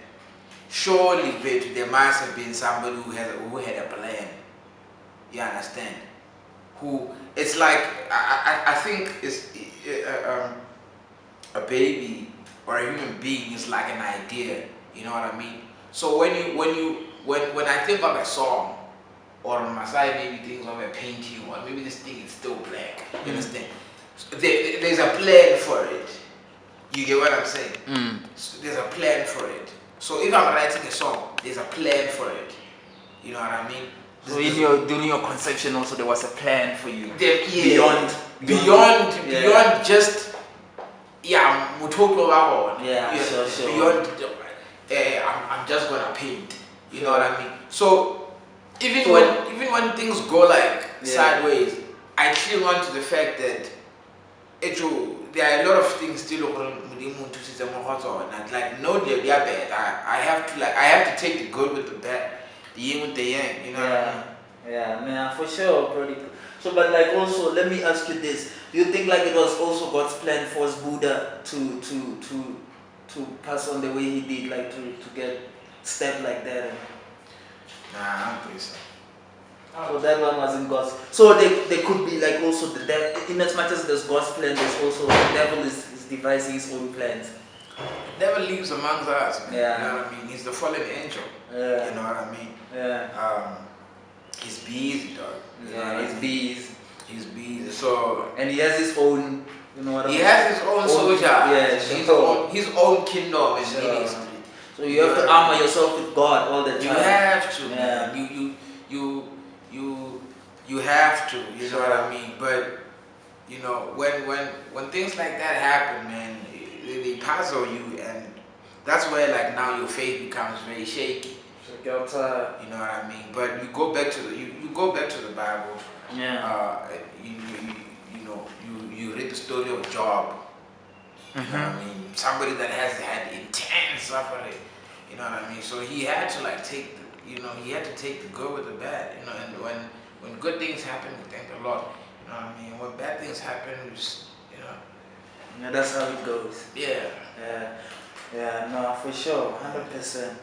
Surely, bitch, there must have been somebody who had a plan. You understand? Who it's like I think it's a baby or a human being is like an idea. You know what I mean? So when I think of a song, or on my side maybe thinks of a painting, or maybe this thing is still black. You understand? There's a plan for it. You get what I'm saying? So there's a plan for it. So if I'm writing a song, there's a plan for it. You know what I mean? So during your conception also there was a plan for you. Beyond just sure. Beyond I'm just gonna paint. You know what I mean? So even when things go like sideways, I cling on to the fact that there are a lot of things still like no they are bad. I have to take the good with the bad, the yin with the yang, you know what I mean? Yeah, man, for sure, Prodykal. So but like also let me ask you this. Do you think like it was also God's plan for Buddha to pass on the way he did, like to get stepped like that? Nah, I don't think so. So that one wasn't God's. So they could be like also the devil. In as much as there's God's plan, there's also the devil is devising his own plans. The devil lives amongst us, man. Yeah. You know what I mean? He's the fallen angel. Yeah. You know what I mean? Yeah. He's busy, dog. He's busy. He's busy. So and he has his own. You know what I mean? He has his own soldier. Yeah. His own kingdom and ministry. So you have to armor yourself with God all the time. You have to, yeah. man. You have to, you know what I mean? But you know, when things like that happen, man, they puzzle you, and that's where like now your faith becomes very shaky. You know what I mean? But you go back to the Bible. Yeah. You read the story of Job. You know what I mean? Somebody that has had intense suffering. You know what I mean? So he had to like take the good with the bad. You know, and when good things happen, we thank the Lord. You know what I mean? When bad things happen, we just, you know. Yeah, that's how it goes. Yeah. Yeah, no, for sure, 100%.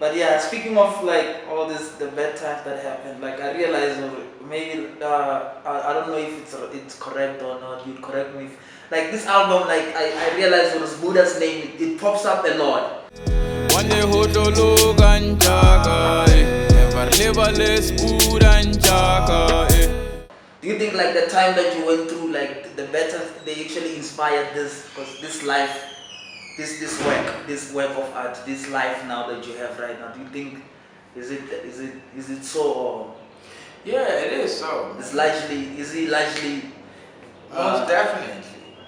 But yeah, speaking of like all this, the bad times that happened, like I realized maybe I don't know if it's correct or not. You'd correct me. Like this album, like I realized it was Buddha's name. It pops up a lot. Do you think like the time that you went through, like the better they actually inspired this, because this life, this work of art, this life now that you have right now? Do you think is it so? Or Yeah, it is so. it's largely is it largely Most definitely.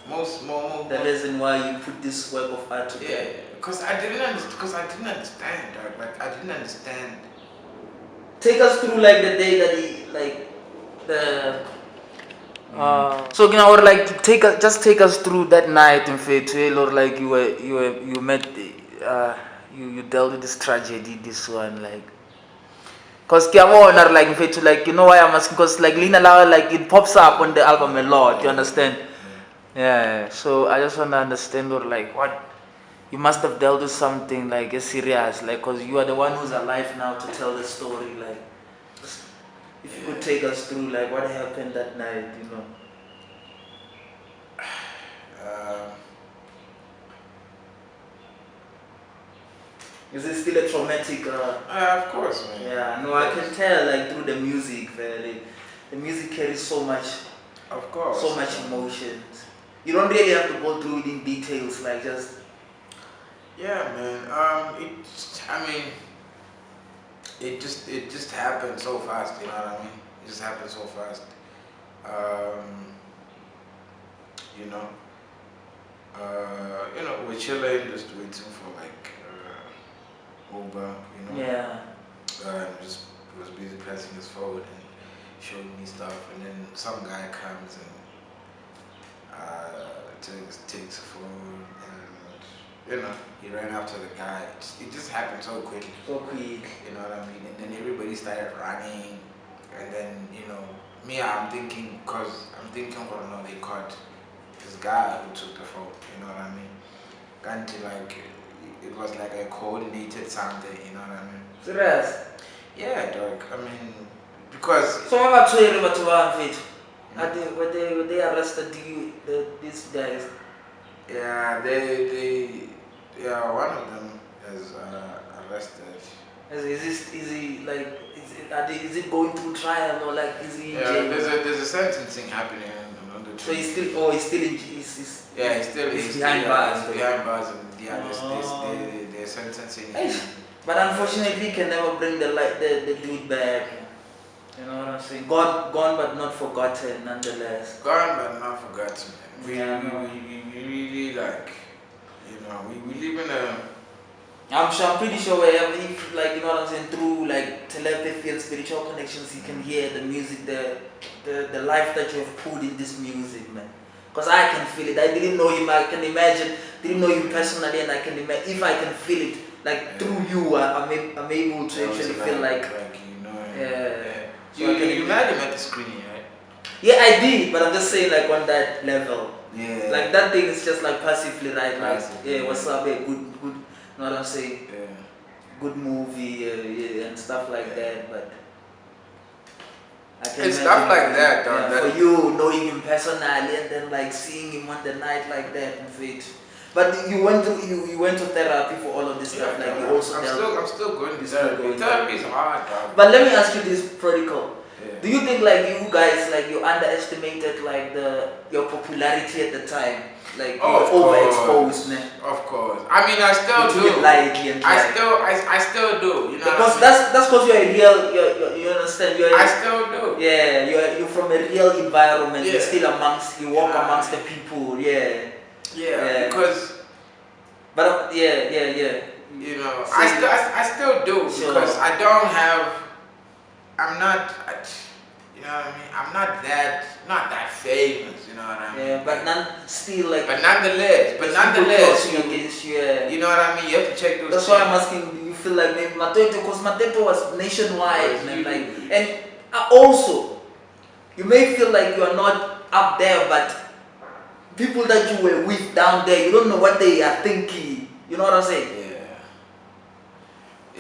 Most the reason why you put this work of art together? Yeah, because I didn't understand, dog. Like I didn't understand. Take us through like the day that he like the. So you know, or like take us through that night in Fayetteville, or like you met you dealt with this tragedy, this one, like. Cause Kiamon are like in Fayetteville, like, you know why I'm asking, cause like Lina Lau, like it pops up on the album a lot, you understand? Yeah. So I just wanna understand, or like what you must have dealt with something like serious, like, cause you are the one who's alive now to tell the story, like. If you could take us through, like, what happened that night, you know? Is it still a traumatic? Of course, man. Yeah, no, I can tell, like, through the music, the music carries so much. Of course. So much emotions. You don't really have to go through it in details, like just. Yeah, man. It just happened so fast. You know what I mean? It just happened so fast. You know. We're chilling, just waiting for like Uber. You know. Yeah. Just was busy pressing his phone and showing me stuff, and then some guy comes and takes the phone, and he ran after the guy. It just happened so quickly. So quick. You know what I mean? And then everybody started running, and then I'm thinking, oh no, they caught this guy who took the phone. You know what I mean? Until like it was like a coordinated something. You know what I mean? Serious? Yeah, dog. I mean, because. So what about you? Were they arrested? These guys? Yeah, one of them is arrested. Is it going through trial, or like is he in jail? There's a sentencing happening on the So he's behind bars. He's behind bars, and they're sentencing him. But unfortunately, he can never bring the dude back. You know what I'm saying? Gone but not forgotten, nonetheless. Gone but not forgotten. We really we live in a. I'm pretty sure wherever, if, like, you know what I'm saying, through like telepathy and spiritual connections, you can hear the music, the life that you have put in this music, man. Because I can feel it. I didn't know him. I can imagine. Didn't know you personally, and I can imagine if I can feel it, like through you, I'm able to actually feel like. So you met him at the screening, right? Yeah, I did, but I'm just saying, like, on that level. Yeah. Like that thing is just like passively, right? Like, Yeah, what's up? Yeah, good. You know what I'm saying? Yeah. Good movie, and stuff like that, but. It's stuff like that, dog. Yeah, for you knowing him personally and then like seeing him on the night like that and fit. But you went to therapy for all of this stuff, like you also. I'm still going to therapy. Therapy is hard, dog. But let me ask you this, Prodykal. Yeah. Do you think like you guys, like, you underestimated like your popularity at the time? Like, you were overexposed, man. Of course. I mean, I still you do. Took it lightly and I still do. You know. Because that's because you're a real. You understand? I still do. Yeah, you're from a real environment. Yeah. You're still you walk amongst the people. Yeah. Yeah. Because. But yeah. You know, I still do, because I don't have. I'm not. You know what I mean? I'm not that famous. You know what I mean? Yeah, but nonetheless. Against you. You know what I mean? You have to check those. That's why I'm asking. Do you feel like maybe Mateto, because Mateto was nationwide, man, like, and also, you may feel like you are not up there, but people that you were with down there, you don't know what they are thinking. You know what I'm saying? Yeah.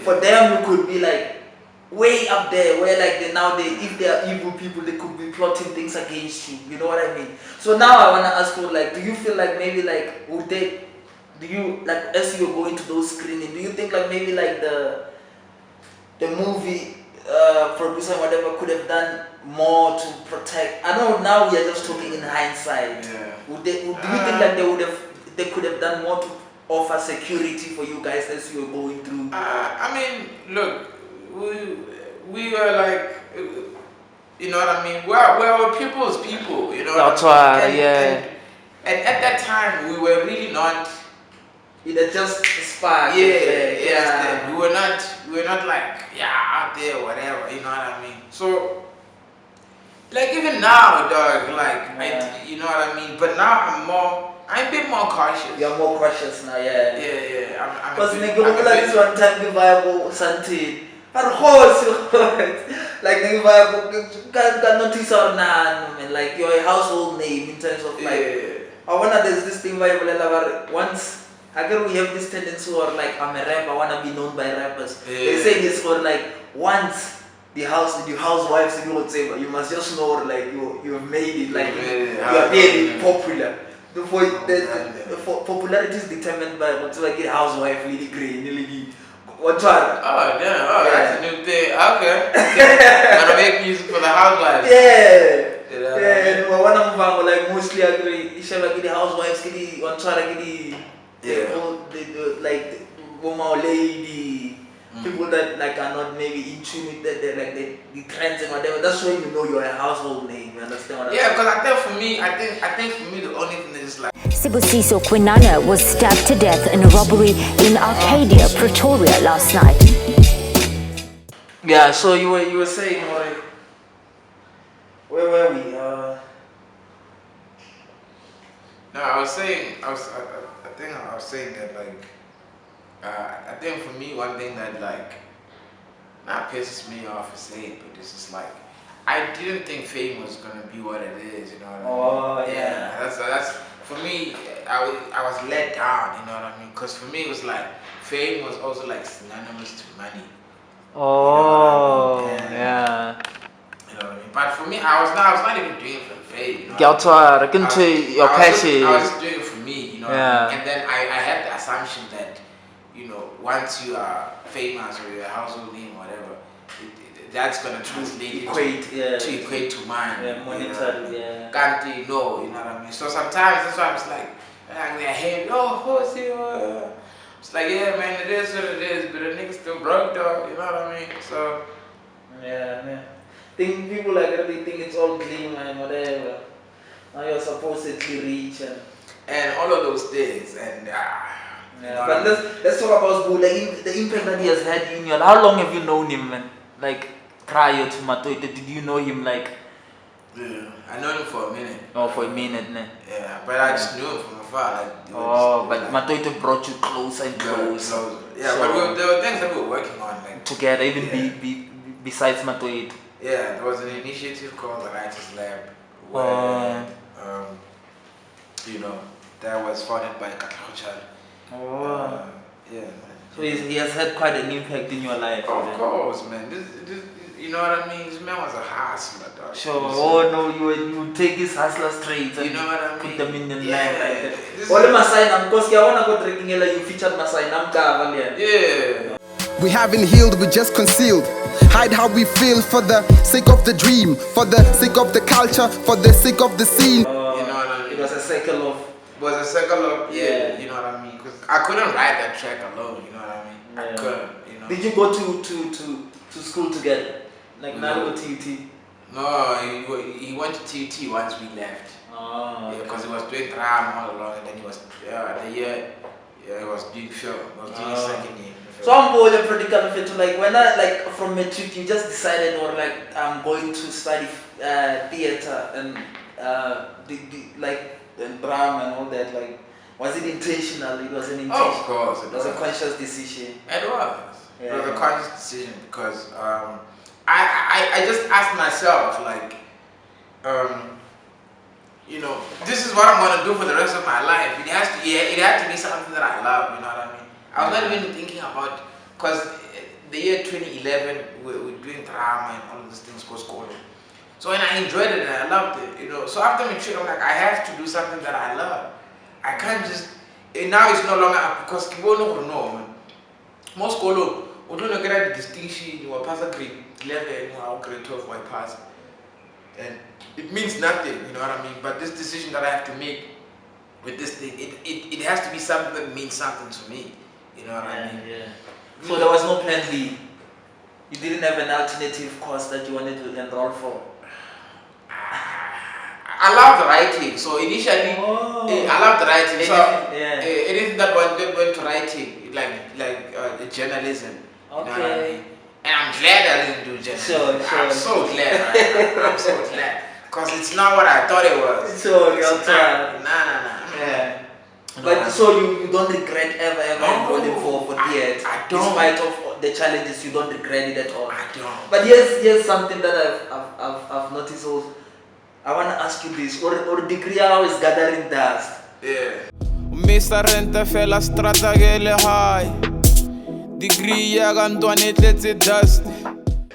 For them, you could be like way up there, where like if they are evil people, they could be plotting things against you. You know what I mean? So now I wanna ask you, like, do you feel like maybe like do you, like, as you're going to those screenings, do you think like maybe like the movie producer, whatever, could have done more to protect? I know now we are just talking in hindsight. Yeah. Do you think that they could have done more to offer security for you guys as you were going through? I mean, look, we were like, you know what I mean? We're people's people, you know what I mean? And at that time, we were really not. It had just sparked. Yeah. We were not like, out there, whatever, you know what I mean? So, like even now, dog, like, you know what I mean? But now I'm a bit more cautious. You're more cautious now, yeah. Yeah. Because this one time, you viable something. But horse, like you can notice or none, like your household name in terms of like. I wonder there's this thing viable once. Again, we have this tendency or like I'm a rapper, I wanna be known by rappers. They say this for like once the housewives in whatever, you must just know like you have made it, like you are very popular. For popularity is determined by what's like a housewife, really great, really what one? Oh damn! Oh, that's a new thing. Okay. Wanna make music for the housewives? Yeah. One of them like mostly agree. It's like the housewives, the one try the like woman or lady, people that like are not maybe in tune with the trends and whatever. That's when you know you're a household name. You understand what I'm saying? Because I think for me the only thing is like. Sibusiso Kwinana was stabbed to death in a robbery in Arcadia, Pretoria last night. Yeah, so you were saying like, where were we? No, I was saying that like, I think for me one thing that like, not pisses me off to say it, but it's just like, I didn't think fame was gonna be what it is, you know what I mean? That's for me. I was let down, you know what I mean? Because for me it was like fame was also like synonymous to money. Oh, you know what I mean? yeah. You know what I mean? But for me, I was not even doing it for the fame. You know I was just doing it for me, you know. Yeah. What I mean? And then I had the assumption that, you know, once you are famous or you're a household name or whatever, that's gonna translate to equate to mine. Yeah, monetary. Yeah. Can't no, you know what I mean? So sometimes that's why I was like, I hate it's like, yeah, man, it is what it is, but the nigga still broke though, you know what I mean? So yeah. Think people like that, they think it's all gleam and whatever. Now you're supposedly rich and all of those things and but let's talk about Boo, like the impact that he has had in your life. How long have you known him, man? Like prior to Matoito, did you know him like? Yeah, I know him for a minute. Oh, for a minute, man. Yeah, but I just knew him from afar. But Matoito brought you closer and closer. Yeah, but there were things that we were working on like together, even besides Matoito. Yeah, there was an initiative called the Writers Lab where you know, that was funded by Katlachal. Yeah. So he has had quite an impact in your life. Of course, man. This, you know what I mean? This man was a hustler, dog. Sure. You would take his hustler straight. You know what I mean? Put them in the line like that. All Masai, because I want to go drinking. You featured Masai. Yeah. We haven't healed, we just concealed. Hide how we feel for the sake of the dream, for the sake of the culture, for the sake of the scene. You know what I mean? It was a cycle of. Yeah. You know what I mean? Because I couldn't write that track alone. You know what I mean? Yeah. I couldn't. You know. Did you go to school together? Like Naruto TUT? No, he went to TUT once we left. Oh. Yeah, because he was doing drama all along, and then he was the year. Yeah, he was doing film. He was doing his second year. So I'm going to Prodykal Son. Like when I from matric, you just decided or like I'm going to study theater and and drama and all that. Like, was it intentional? It wasn't intentional. Of course, it was a conscious decision. It was. It was a conscious decision because I just asked myself like, you know, this is what I'm gonna do for the rest of my life. It had to be something that I love. You know what I mean? I was not even thinking about, because the year 2011 we were doing drama and all of these things called school. So and I enjoyed it and I loved it, you know. So after matric, I'm like, I have to do something that I love. I can't just. And now it's no longer because most school we're going to get a distinction, you will pass a grade 11, you will grade 12, I pass. And it means nothing, you know what I mean? But this decision that I have to make with this thing, it has to be something that means something to me, you know what I mean? Yeah. So there was no plan B? You didn't have an alternative course that you wanted to enroll for? I loved writing, so initially I loved writing. So anything that went to writing, like journalism. Okay. You know what I mean? And I'm glad I didn't do journalism. Sure. I'm so glad. Right? I'm so glad because it's not what I thought it was. So you're tired. Nah. Yeah. But so you don't regret ever enrolling for theatre? I don't. Despite of the challenges, you don't regret it at all? I don't. But here's something that I've noticed also. I want to ask you this, or degree how is gathering dust? Yeah. Mr. Rente fela strata gele high. Degree ya gantwane tletse dust.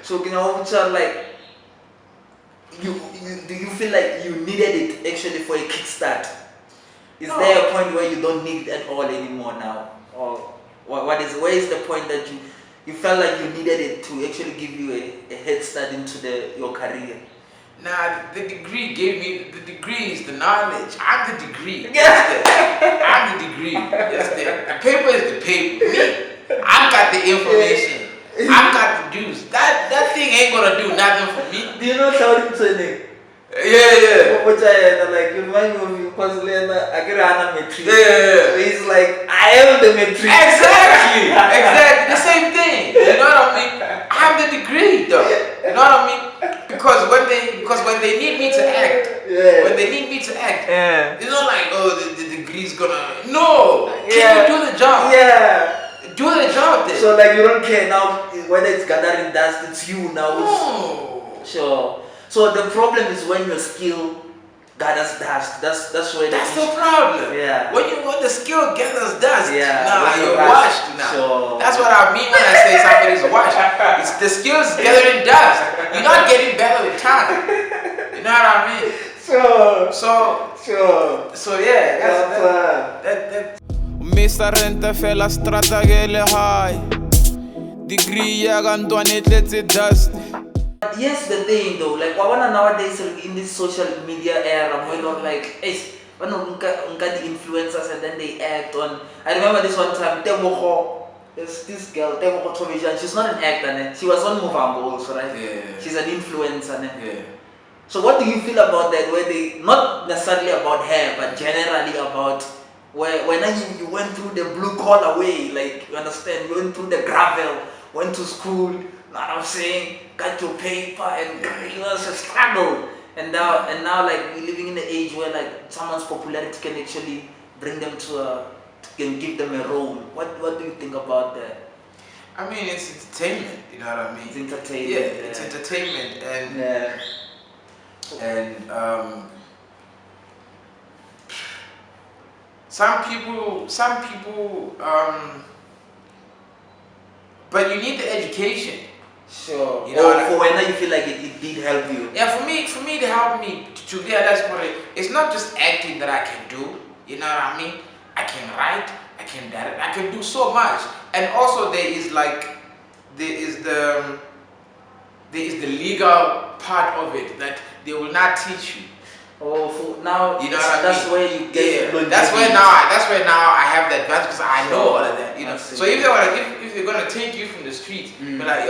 So can I like do you feel like you needed it actually for a kickstart? Is there a point where you don't need it at all anymore now? Or where is the point that you felt like you needed it to actually give you a head start into your career? Nah, the degree is the knowledge. I'm the degree. I'm the degree. The paper is the paper. Me, I've got the information. I've got the dues. That thing ain't gonna do nothing for me. Do you know shouting training? Yeah. Which like you remind me of you constantly I get an metric. Yeah. So he's like, I am the metric. Exactly. The same thing. You know what I mean? I'm the degree though. You know what I mean? Because when they need me to act, it's not like the degree's gonna can you do the job? Do the job then. So like you don't care now whether it's gathering dust, it's you now. No. Sure. So the problem is when your skill gathers dust. That's the problem. Yeah. When the skill gathers dust, you're washed washed now. Sure. That's what I mean when I say somebody's washed. It's the skills gathering dust. You're not getting better with time. You know what I mean? Sure. So yeah, that Mr. Rente fela strata gele high. Degree ya gantwane tletse dust. Here's the thing though, like nowadays in this social media era, where not like, the influencers and then they act on. I remember this one time, there's this girl, Tebatso Television. She's not an actor, né? She was on Movambo also, right? Yeah. She's an influencer, né? Yeah. So what do you feel about that? Where they not necessarily about her, but generally about when you went through the blue collar way, like you understand, you went through the gravel, went to school. Know what I'm saying? Got your paper and it was a struggle. And now like we're living in an age where like someone's popularity can actually bring them can give them a role. What do you think about that? I mean, it's entertainment. You know what I mean? It's entertainment. Yeah, it's entertainment and some people but you need the education. Sure. You know, for when you feel like it did help you. Yeah, for me to help me to realize what it's not just acting that I can do. You know what I mean? I can write, I can direct, I can do so much. And also there is the legal part of it that they will not teach you. Oh, for now, you know what that's I mean? where you get. Yeah, that's where now I have the advantage because I know all of that. You know, Absolutely. so if they're gonna take you from the street, be like,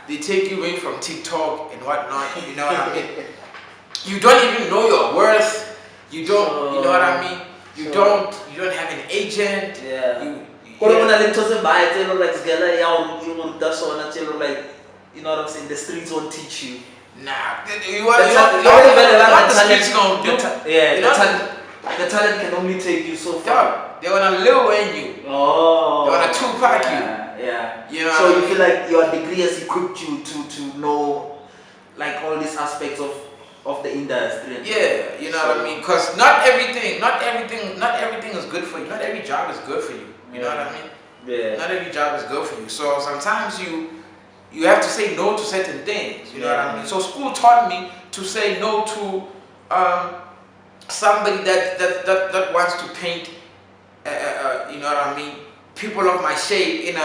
they take you away from TikTok and whatnot. You know what I mean? You don't even know your worth. You don't. You know what I mean? You don't have an agent. Yeah. You know what I'm saying? The streets won't teach you. Nah, The talent can only take you so far. They wanna Lil Wayne you. Oh. They wanna Tupac you. Yeah. You know. So you feel like your degree has equipped you to know like all these aspects of the industry. Yeah, you know what I mean? Because not everything is good for you. Not every job is good for you. You know what I mean? Yeah. Not every job is good for you. So sometimes you have to say no to certain things. You know what I mean? So school taught me to say no to somebody that wants to paint. You know what I mean? People of my shade in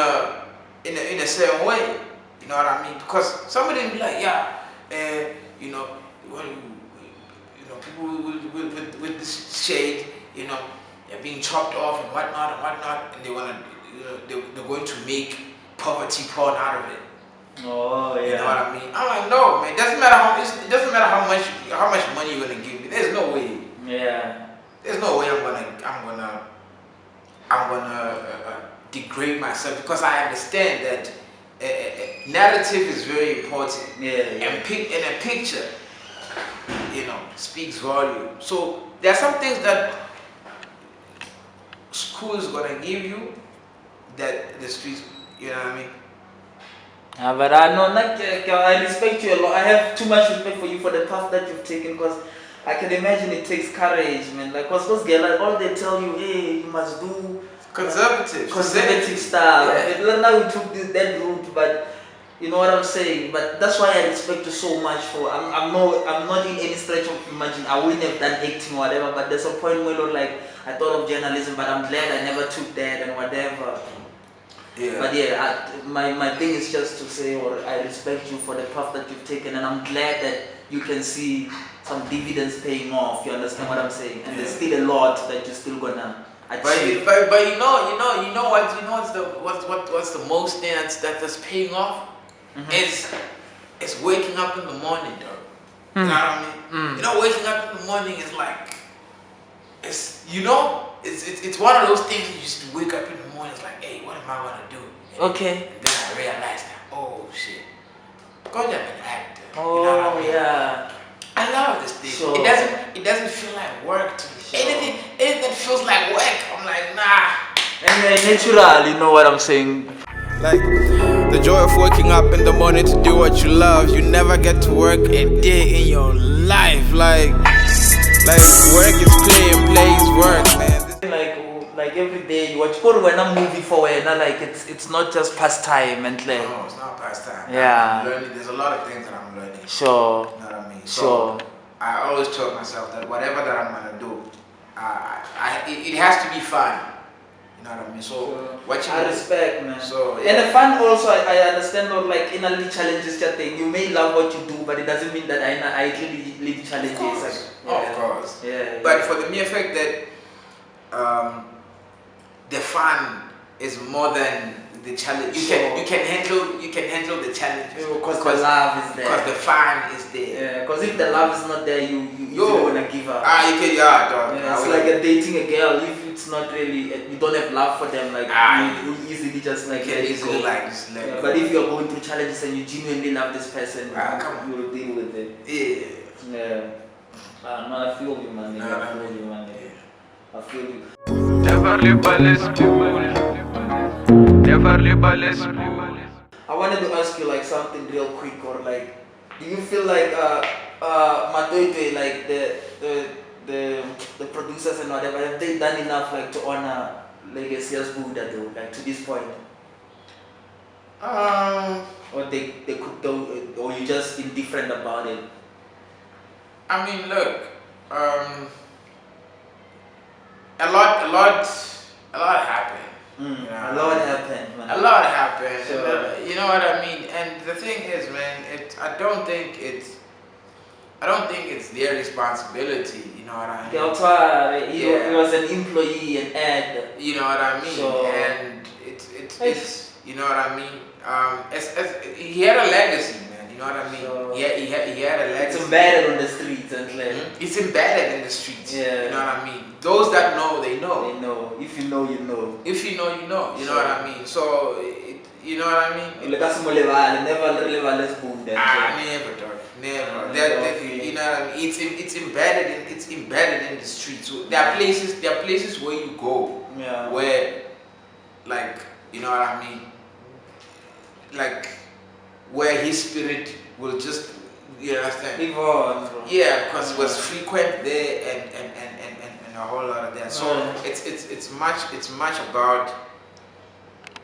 in a certain way. You know what I mean? Because some of them be like, yeah, you know, people with this shade, you know, they're being chopped off and whatnot, and they wanna, you know, they're going to make poverty porn out of it. Oh yeah. You know what I mean? I'm like, no, man. It doesn't matter how much money you're gonna give me. There's no way. Yeah. There's no way I'm gonna degrade myself, because I understand that narrative is very important. Yeah. And a picture, you know, speaks volume. So there are some things that school is gonna give you that the streets, you know what I mean? But I know, I respect you a lot. I have too much respect for you for the path that you've taken, because I can imagine it takes courage, man. Like, cause those girls, like, all they tell you, hey, you must do conservative style. Yeah. Now we took that route, but you know what I'm saying. But that's why I respect you so much. For I'm not in any stretch of imagination. I wouldn't have done acting or whatever. But there's a point where, like, I thought of journalism, but I'm glad I never took that and whatever. Yeah. But yeah, my thing is just to say, or I respect you for the path that you've taken, and I'm glad that you can see some dividends paying off. You understand what I'm saying? And there's still a lot that you're still gonna achieve. But you know what's the most thing that's paying off? It's waking up in the morning, though. You know what I mean? You know, waking up in the morning is like, it's one of those things you just wake up in the morning. It's like, hey, what am I gonna do? Okay. And then I realized that, oh shit, God, I'm an actor. Oh, you know what I mean? yeah. I love this thing. Sure. It doesn't feel like work to me. Sure. Anything that feels like work, I'm like, nah. And natural, you know what I'm saying? Like, the joy of waking up in the morning to do what you love. You never get to work a day in your life. Like work is play and play is work, man. Like every day you watch when a movie for it, like it's not just pastime and like. No, it's not pastime. Yeah. I'm learning. There's a lot of things that I'm learning. Sure. You know what I mean? Sure. So I always tell myself that whatever that I'm gonna do, it has to be fun. You know what I mean? So watching. I respect, man. So yeah. And the fun also, I understand. Not like in a little challenges, that thing. You may love what you do, but it doesn't mean that I really live challenges. Of course. Yeah. But for the mere fact that the fun is more than the challenge. You can handle the challenge because the love is there. Because the fun is there. Yeah. Because if the love is not there, you wanna give up. You can dog. Yeah, it's like dating a girl. If it's not really, you don't have love for them. Like you easily just like let it go. But if you're going through challenges and you genuinely love this person, you will deal with it. Yeah. Yeah. No, I feel you, man. I feel you, man. I feel you. Never live by less people. Never live by less people. I wanted to ask you like something real quick, or like, do you feel like Matoite, like the producers and whatever, have they done enough like to honor legacy as Buddha though, like to this point? Or they could do, or you just indifferent about it? I mean, look, a lot happened. You know, a lot happened, man. A lot happened. Sure. You know what I mean? And the thing is, man, I don't think it's their responsibility. You know what I mean? He was an employee and ad. You know what I mean? Sure. And it's you know what I mean? He had a legacy, man. You know what I mean? Sure. He had a legacy. It's embedded on the streets and like. It's embedded in the streets. Yeah. You know what I mean? Those that know, they know. They know. If you know, you know. If you know, you know. You know what I mean? So, you know what I mean? Never never boom that. Never, dog. Never. You know what I mean? It's embedded in the streets. So there are places where you go. Yeah. Where, like, you know what I mean? Like, where his spirit will just, you understand? Yeah, because it was frequent there and a whole lot of that. So it's much about,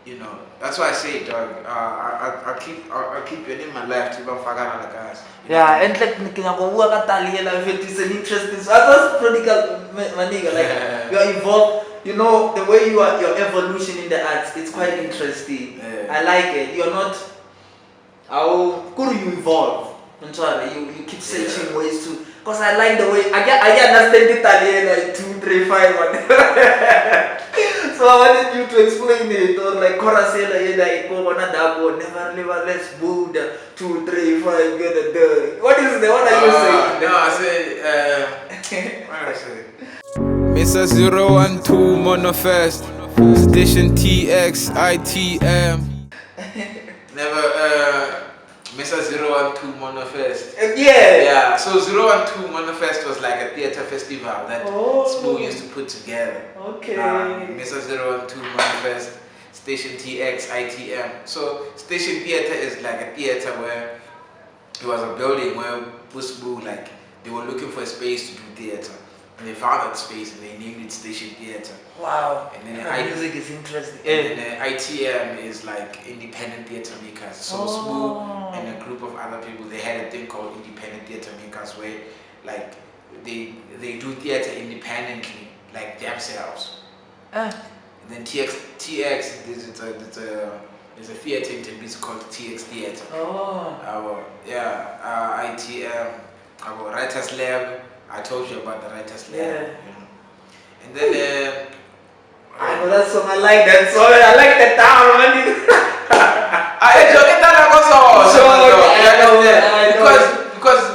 you know. That's why I say, dog. I'll keep you in my life to even forget other guys. Yeah, and like it's an interesting. So I was Prodykal, my nigga. Like you are involved. you know, the way your evolution in the arts, it's quite interesting. Yeah. I like it. You're not, how could you evolve? I'm sorry, you keep searching ways to, because I like the way, I understand Italian like 2, 3, 5, so I wanted you to explain it, or like Corasela, never, let's move the 2, 3, 5, get a done. What are you saying? No, I said, what did I say? Mr. 012 Manifest, Station TX ITM. Never, Mr. 012 Manifest. Yeah. So 012 Manifest was like a theater festival that Spoo used to put together. Okay. Mr. 012 Manifest, Station TX ITM. So Station Theater is like a theater where it was a building where Spoo, like, they were looking for a space to do theater. And they found that space and they named it Station Theater. Wow. And then music is interesting. And then ITM is like independent theater makers. So Spoo and a group of other people, they had a thing called independent theater makers where like they do theater independently, like themselves. And then TX there's a theater in Tebatso called TX Theater. ITM, our Writers Lab. I told you about the Writers Lab. Yeah. You know. And then I know that song, I like that song, I like the town, man. Because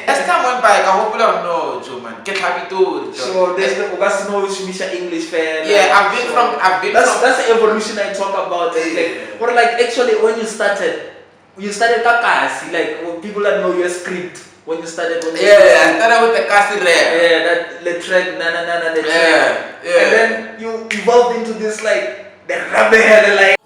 as time went by, I hope you don't know, Joe, man. Get happy too. So there's the Misha English fan. Yeah, that's the evolution I talk about. Or like actually when you started Kakasi, like when people that know your script. When you started, I started with the casting rap. Yeah, that the track, the track. And then you evolved into this like the rap like.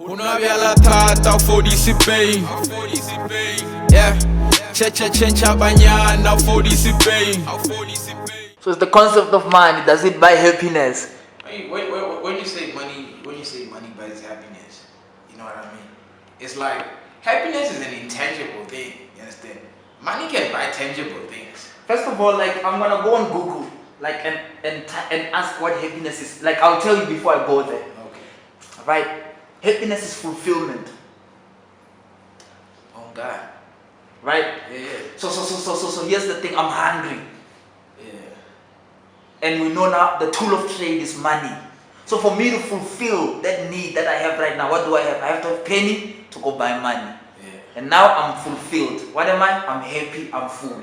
So it's the concept of money. Does it buy happiness? When you say money buys happiness, you know what I mean? It's like happiness is an intangible thing. You understand? Money can buy tangible things. First of all, like I'm gonna go on Google, like and ask what happiness is. Like I'll tell you before I go there. Okay. Right? Happiness is fulfillment. Oh God. Right? Yeah. So here's the thing. I'm hungry. Yeah. And we know now the tool of trade is money. So for me to fulfill that need that I have right now, what do I have? I have to have penny to go buy money. And now I'm fulfilled. What am I? I'm happy, I'm full.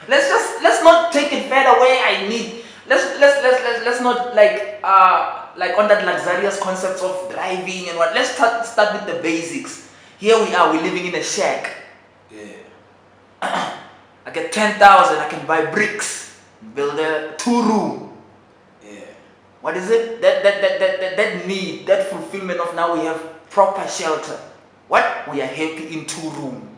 Let's not take it further where I need. Let's not like on that luxurious concepts of driving and what. Let's start with the basics. Here we are, we're living in a shack. Yeah. I get 10,000, I can buy bricks, build a 2-room. Yeah. What is it? That need, that fulfillment of now we have proper shelter. What? We are happy in 2-room.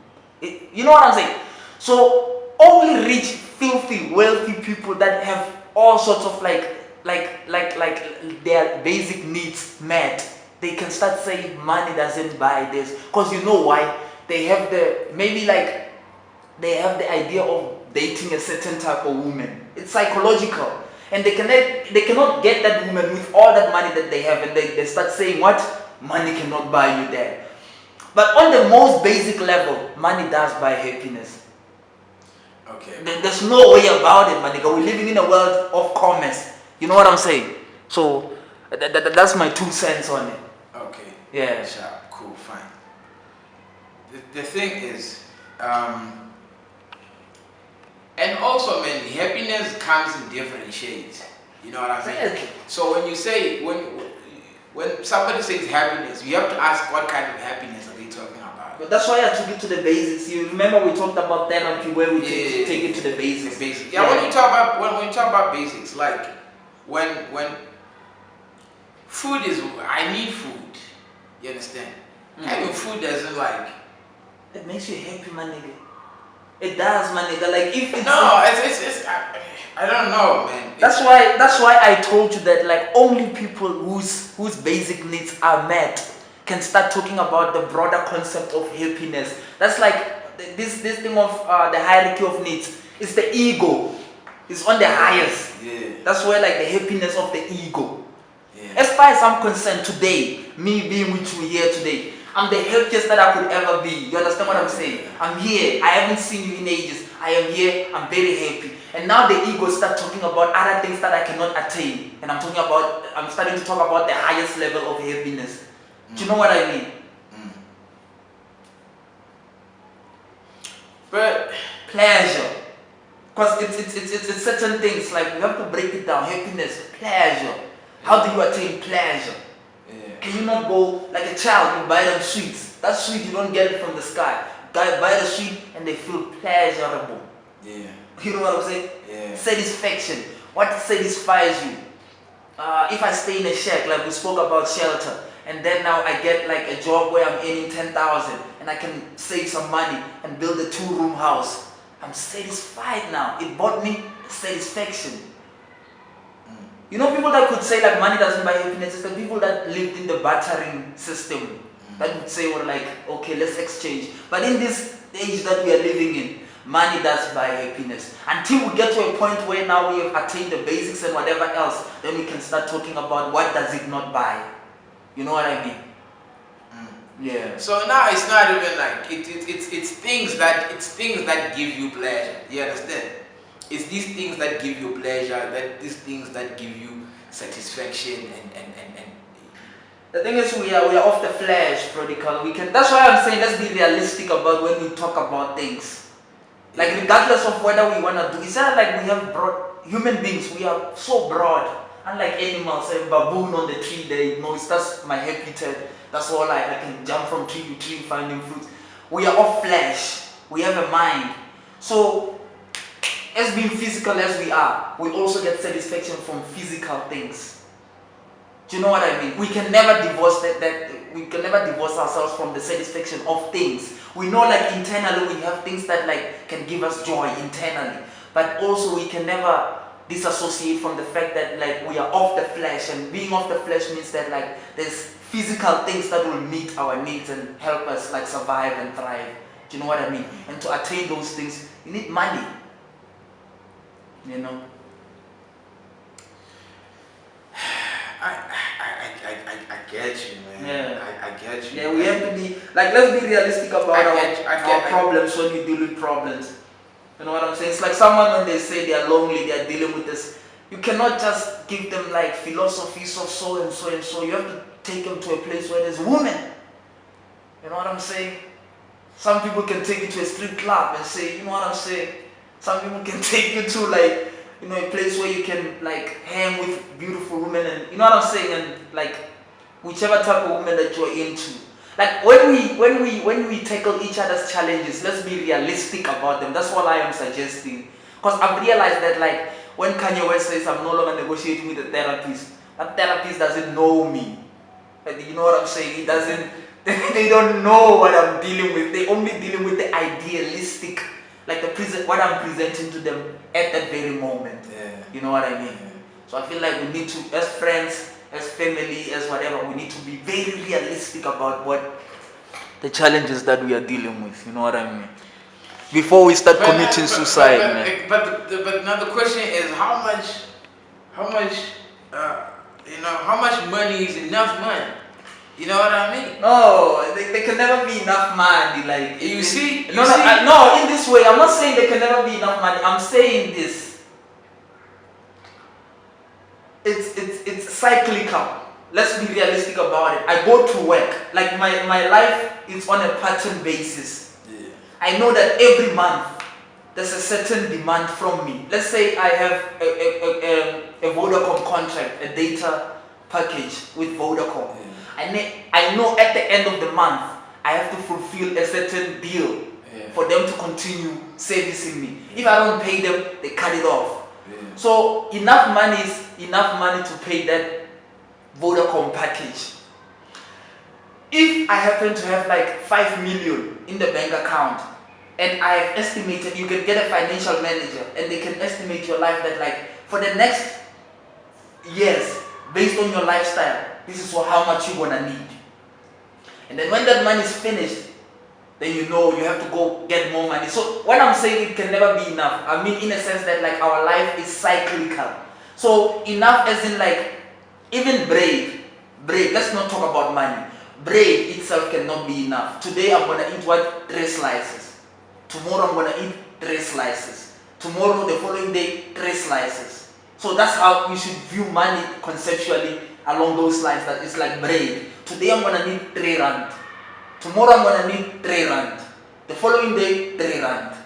You know what I'm saying? So only rich, filthy, wealthy people that have all sorts of like their basic needs met, they can start saying money doesn't buy this. Because you know why? They have they have the idea of dating a certain type of woman. It's psychological. And they cannot get that woman with all that money that they have, and they start saying what? Money cannot buy you that. But on the most basic level, money does buy happiness. Okay. There's no way about it, man. We're living in a world of commerce. You know what I'm saying? So that's my 2 cents on it. Okay. Yeah. Sure. Cool. Fine. The thing is, and also, man, happiness comes in different shades. You know what I mean? Exactly. So when you say when somebody says happiness, you have to ask what kind of happiness are they talking about. But that's why I took it to the basics. You remember we talked about therapy where we take it to the basics. Yeah. When you talk about basics, like when food is, I need food. You understand? Having food doesn't like. It makes you happy, my nigga. It does, my nigga. Like if it's it's I don't know, man. That's why I told you that like only people whose basic needs are met can start talking about the broader concept of happiness. That's like this thing of the hierarchy of needs. It's the ego. It's on the highest. Yeah. That's where like the happiness of the ego. Yeah. As far as I'm concerned today, me being with you here today, I'm the happiest that I could ever be. You understand what I'm saying? I'm here. I haven't seen you in ages. I am here. I'm very happy. And now the ego start talking about other things that I cannot attain. And I'm starting to talk about the highest level of happiness. Do you know what I mean? But pleasure. Because it's certain things, like we have to break it down. Happiness, pleasure. How do you attain pleasure? yeah. Can you not go like a child, you buy them sweets. That sweet you don't get it from the sky. Guy buy the sweet and they feel pleasurable. Yeah. You know what I'm saying? Yeah. Satisfaction. What satisfies you? If I stay in a shack, like we spoke about shelter, and then now I get like a job where I'm earning 10,000 and I can save some money and build a 2-room house. I'm satisfied now. It brought me satisfaction. You know, people that could say like money doesn't buy happiness, it's the people that lived in the bartering system that would say, well, like, okay, let's exchange. But in this age that we are living in, money does buy happiness. Until we get to a point where now we have attained the basics and whatever else, then we can start talking about what does it not buy. You know what I mean? Yeah. So now it's not even like it's things that give you pleasure. You understand? It's these things that give you pleasure, these things that give you satisfaction and the thing is we are off the flesh, Prodykal. That's why I'm saying let's be realistic about when we talk about things. Like regardless of whether we wanna do, it's not like we have broad human beings, we are so broad. Unlike animals, a baboon on the tree, they know that's my habitat. That's all I can jump from tree to tree finding fruit. We are off flesh. We have a mind. So as being physical as we are, we also get satisfaction from physical things. Do you know what I mean? We can never divorce we can never divorce ourselves from the satisfaction of things. We know like internally we have things that like can give us joy internally. But also we can never disassociate from the fact that like we are off the flesh, and being off the flesh means that like there's physical things that will meet our needs and help us like survive and thrive. Do you know what I mean? And to attain those things, you need money. You know? I get you, man. Yeah. I get you. Yeah, we have to be like, let's be realistic about our problems when we deal with problems. You know what I'm saying? It's like someone when they say they are lonely, they are dealing with this. You cannot just give them like philosophies of so and so and so. You have to take them to a place where there's women. You know what I'm saying? Some people can take you to a strip club and say, you know what I'm saying? Some people can take you to like, you know, a place where you can like hang with beautiful women, and you know what I'm saying, and like whichever type of women that you're into. Like when we tackle each other's challenges, let's be realistic about them. That's what I am suggesting. Because I've realized that like when Kanye West says I'm no longer negotiating with a therapist, that therapist doesn't know me. Like, you know what I'm saying? He doesn't. They don't know what I'm dealing with. They're only dealing with the idealistic, like what I'm presenting to them at that very moment. Yeah. You know what I mean? So I feel like we need to, as friends, as family, as whatever, we need to be very realistic about what the challenges that we are dealing with. You know what I mean? Before we start committing suicide, man. But now the question is how much money is enough money? You know what I mean? No, they can never be enough money. Like you see? No, in this way, I'm not saying there can never be enough money. I'm saying this. It's cyclical. Let's be realistic about it. I go to work. Like my life is on a pattern basis. Yeah. I know that every month there's a certain demand from me. Let's say I have a Vodacom contract, a data package with Vodacom. Yeah. I know at the end of the month I have to fulfill a certain deal for them to continue servicing me. If I don't pay them, they cut it off. Yeah. So enough money is enough money to pay that Vodacom package. If I happen to have like 5 million in the bank account, and I have estimated, you can get a financial manager and they can estimate your life that like for the next years, based on your lifestyle, this is how much you're gonna need. And then when that money is finished, then you know you have to go get more money. So when I'm saying it can never be enough, I mean in a sense that like our life is cyclical. So enough as in like even bread, let's not talk about money. Bread itself cannot be enough. Today I'm gonna eat what? 3 slices. Tomorrow I'm gonna eat 3 slices. Tomorrow, the following day, 3 slices. So that's how you should view money conceptually along those lines, that it's like bread. Today I'm gonna need 3 rand. Tomorrow I'm gonna need 3 rand. The following day, 3 rand.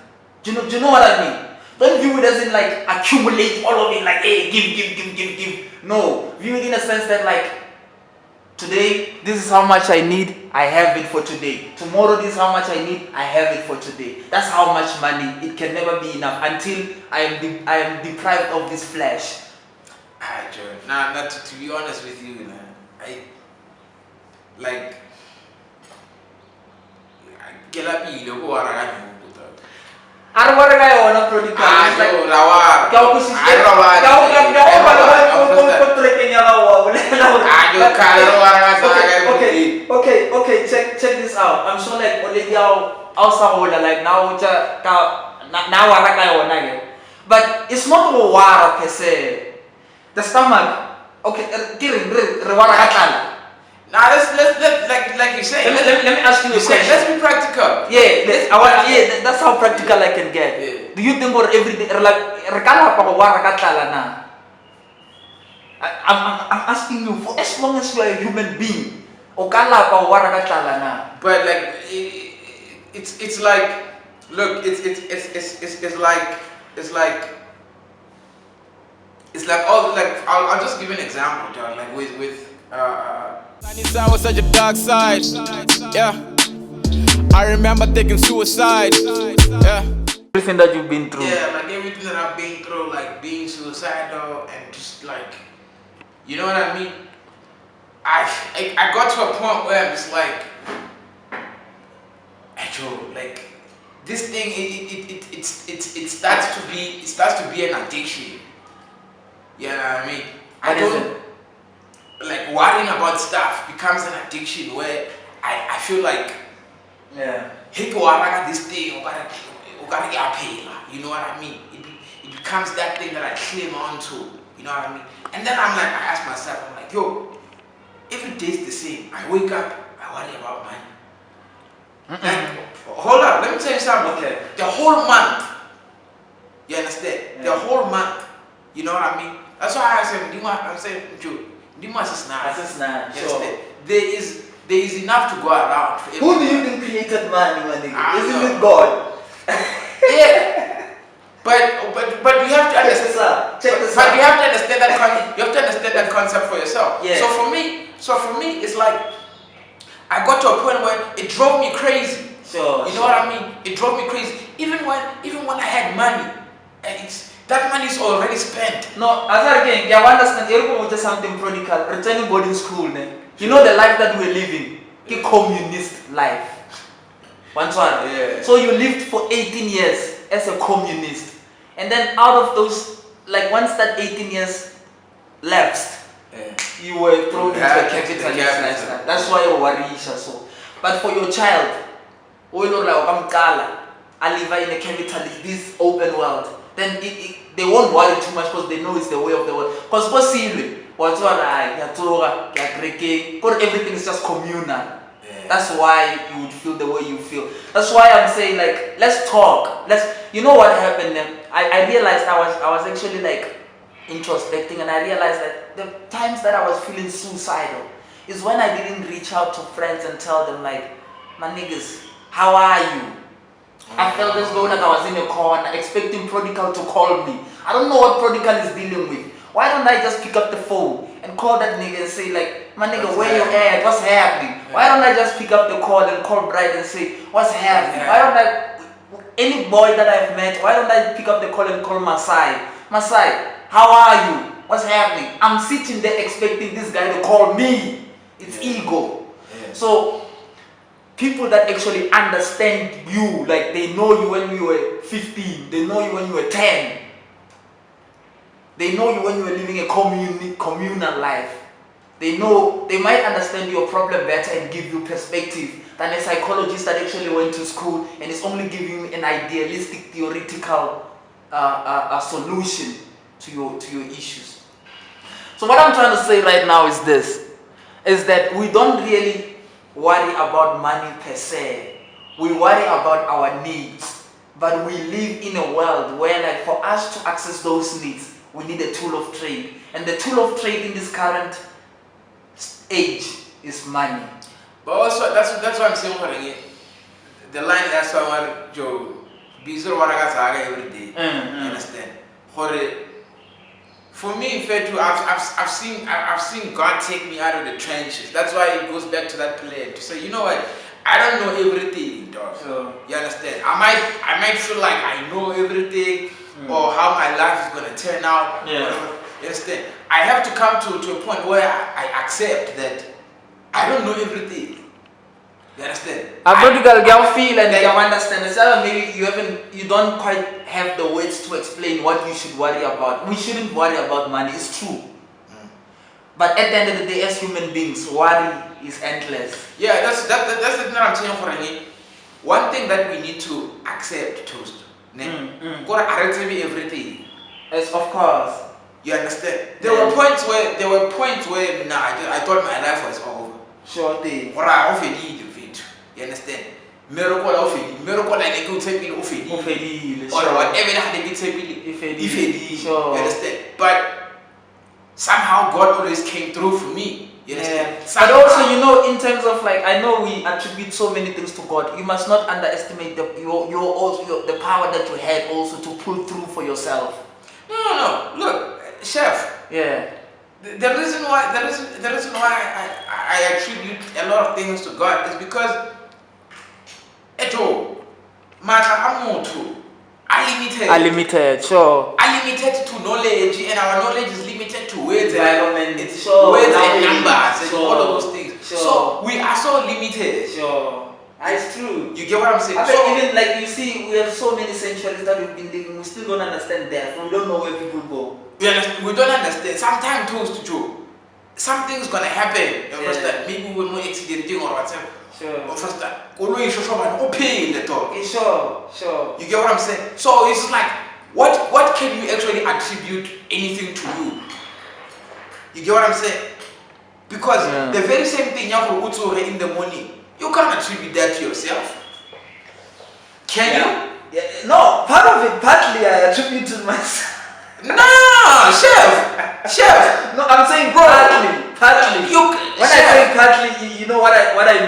Do you know what I mean? Don't view it as in like accumulate all of it, like hey, give. No, view it in a sense that like today, this is how much I need, I have it for today. Tomorrow, this is how much I need, I have it for today. That's how much money. It can never be enough until I am deprived of this flesh. Alright, Joe. Now, to be honest with you, I get up, you know, I don't want to go on a Prodykal. Okay, check this out. I'm sure like already like now but it's not a war per se. The stomach, okay, now let's like you say. Let me ask you a question. Let's be practical. Yeah, that's how practical I can get. Yeah. Do you think we're every day I'm asking you, for as long as you are a human being, but like it's like, look, it's like all like I'll just give you an example, John, like with I was such a dark side, yeah. I remember taking suicide, yeah. Everything that you've been through. Yeah, like everything that I've been through, like being suicidal and just like, you know what I mean? I got to a point where I'm just like, actually, like this thing, it starts to be an addiction. You know what I mean? I don't. Like worrying about stuff becomes an addiction where I feel like, yeah, hey, this thing, you know what I mean? It becomes that thing that I cling on to, you know what I mean? And then I ask myself, I'm like, yo, every day's the same. I wake up, I worry about money. Like, hold up, let me tell you something. Okay. The whole month, you understand? Yeah. The whole month, you know what I mean? That's why I said, Joe, Sure. There is enough to go around. Who do you think created money, my nigga? Isn't it God? Yeah. But you have to understand. Check this out. But you have to understand that you have to understand that concept for yourself. Yeah. So for me, it's like I got to a point where it drove me crazy. Sure. You know what I mean? It drove me crazy. Even when I had money, and that money is already spent. No, as again, I understand. Everyone just something Prodykal. Returning boarding school, man. You know the life that we're living, the communist life. One. Yeah. So you lived for 18 years as a communist, and then out of those, like once that 18 years lapsed, you were thrown into a capitalist lifestyle. That's why you're worried, so. But for your child, I live in a capitalist, this open world. Then they won't worry too much because they know it's the way of the world. Because possibly, everything is just communal. Yeah. That's why you would feel the way you feel. That's why I'm saying, like, let's talk. You know what happened then? I realized I was actually like introspecting, and I realized that the times that I was feeling suicidal is when I didn't reach out to friends and tell them like, my niggas, how are you? I felt as though like I was in a corner expecting Prodykal to call me. I don't know what Prodykal is dealing with. Why don't I just pick up the phone and call that nigga and say like, my nigga, where you at? What's happening? Yeah. Why don't I just pick up the call and call Bright and say, what's happening? Yeah. Why don't I, any boy that I've met, why don't I pick up the call and call Masai? Masai, how are you? What's happening? I'm sitting there expecting this guy to call me. It's ego. Yeah. So, people that actually understand you, like they know you when you were 15, they know you when you were 10, they know you when you were living a communal life. They know, they might understand your problem better and give you perspective than a psychologist that actually went to school and is only giving you an idealistic, theoretical solution to your issues. So what I'm trying to say right now is this, is that we don't really worry about money per se. We worry about our needs, but we live in a world where, like, for us to access those needs, we need a tool of trade. And the tool of trade in this current age is money. But also, that's what I'm saying. The line that's someone Joe Bizarre Waragasaga every day. You understand? For me, in fact, I've seen God take me out of the trenches. That's why it goes back to that plan to say, you know what? I don't know everything, dog. You understand? I might feel like I know everything or how my life is gonna turn out. Yeah. You understand? I have to come to a point where I accept that I don't know everything. You understand? Prodykal girl feel and they understand. So maybe you don't quite have the words to explain what you should worry about. We shouldn't worry about money. It's true. But at the end of the day, as human beings, worry is endless. Yeah, that's the thing that I'm saying for me. One thing that we need to accept, Toast. Everything. Yes, of course. You understand? There were points where I thought my life was over. Sure thing. Or I often need it. You understand? Miracle often. Miracle like they could take me often. Or whatever they could take me. If sure. You understand? But somehow God always came through for me. You understand? But also, you know, in terms of, like, I know we attribute so many things to God. You must not underestimate the power that you had also to pull through for yourself. No. Look, chef. Yeah. The reason why I attribute a lot of things to God is because I'm limited, sure. I'm limited to knowledge, and our knowledge is limited to words Environment, sure. Words and numbers and all of those things. Sure. So we are so limited. Sure. It's true. You get what I'm saying? So, even like you see, we have so many centuries that we've been living, we still don't understand death. We don't know where people go. We don't understand. Sometimes Toast to Joe, something's gonna happen. You understand? Maybe we're more accidenting or whatever. Sure. First time, open the door. Okay, sure. You get what I'm saying? So it's like, what can you actually attribute anything to you? You get what I'm saying? Because the very same thing you in the morning, you can't attribute that to yourself. Can you? Yeah. No, part of it, partly I attribute to myself. No, chef. No, I'm saying partly. When I say partly, you know what I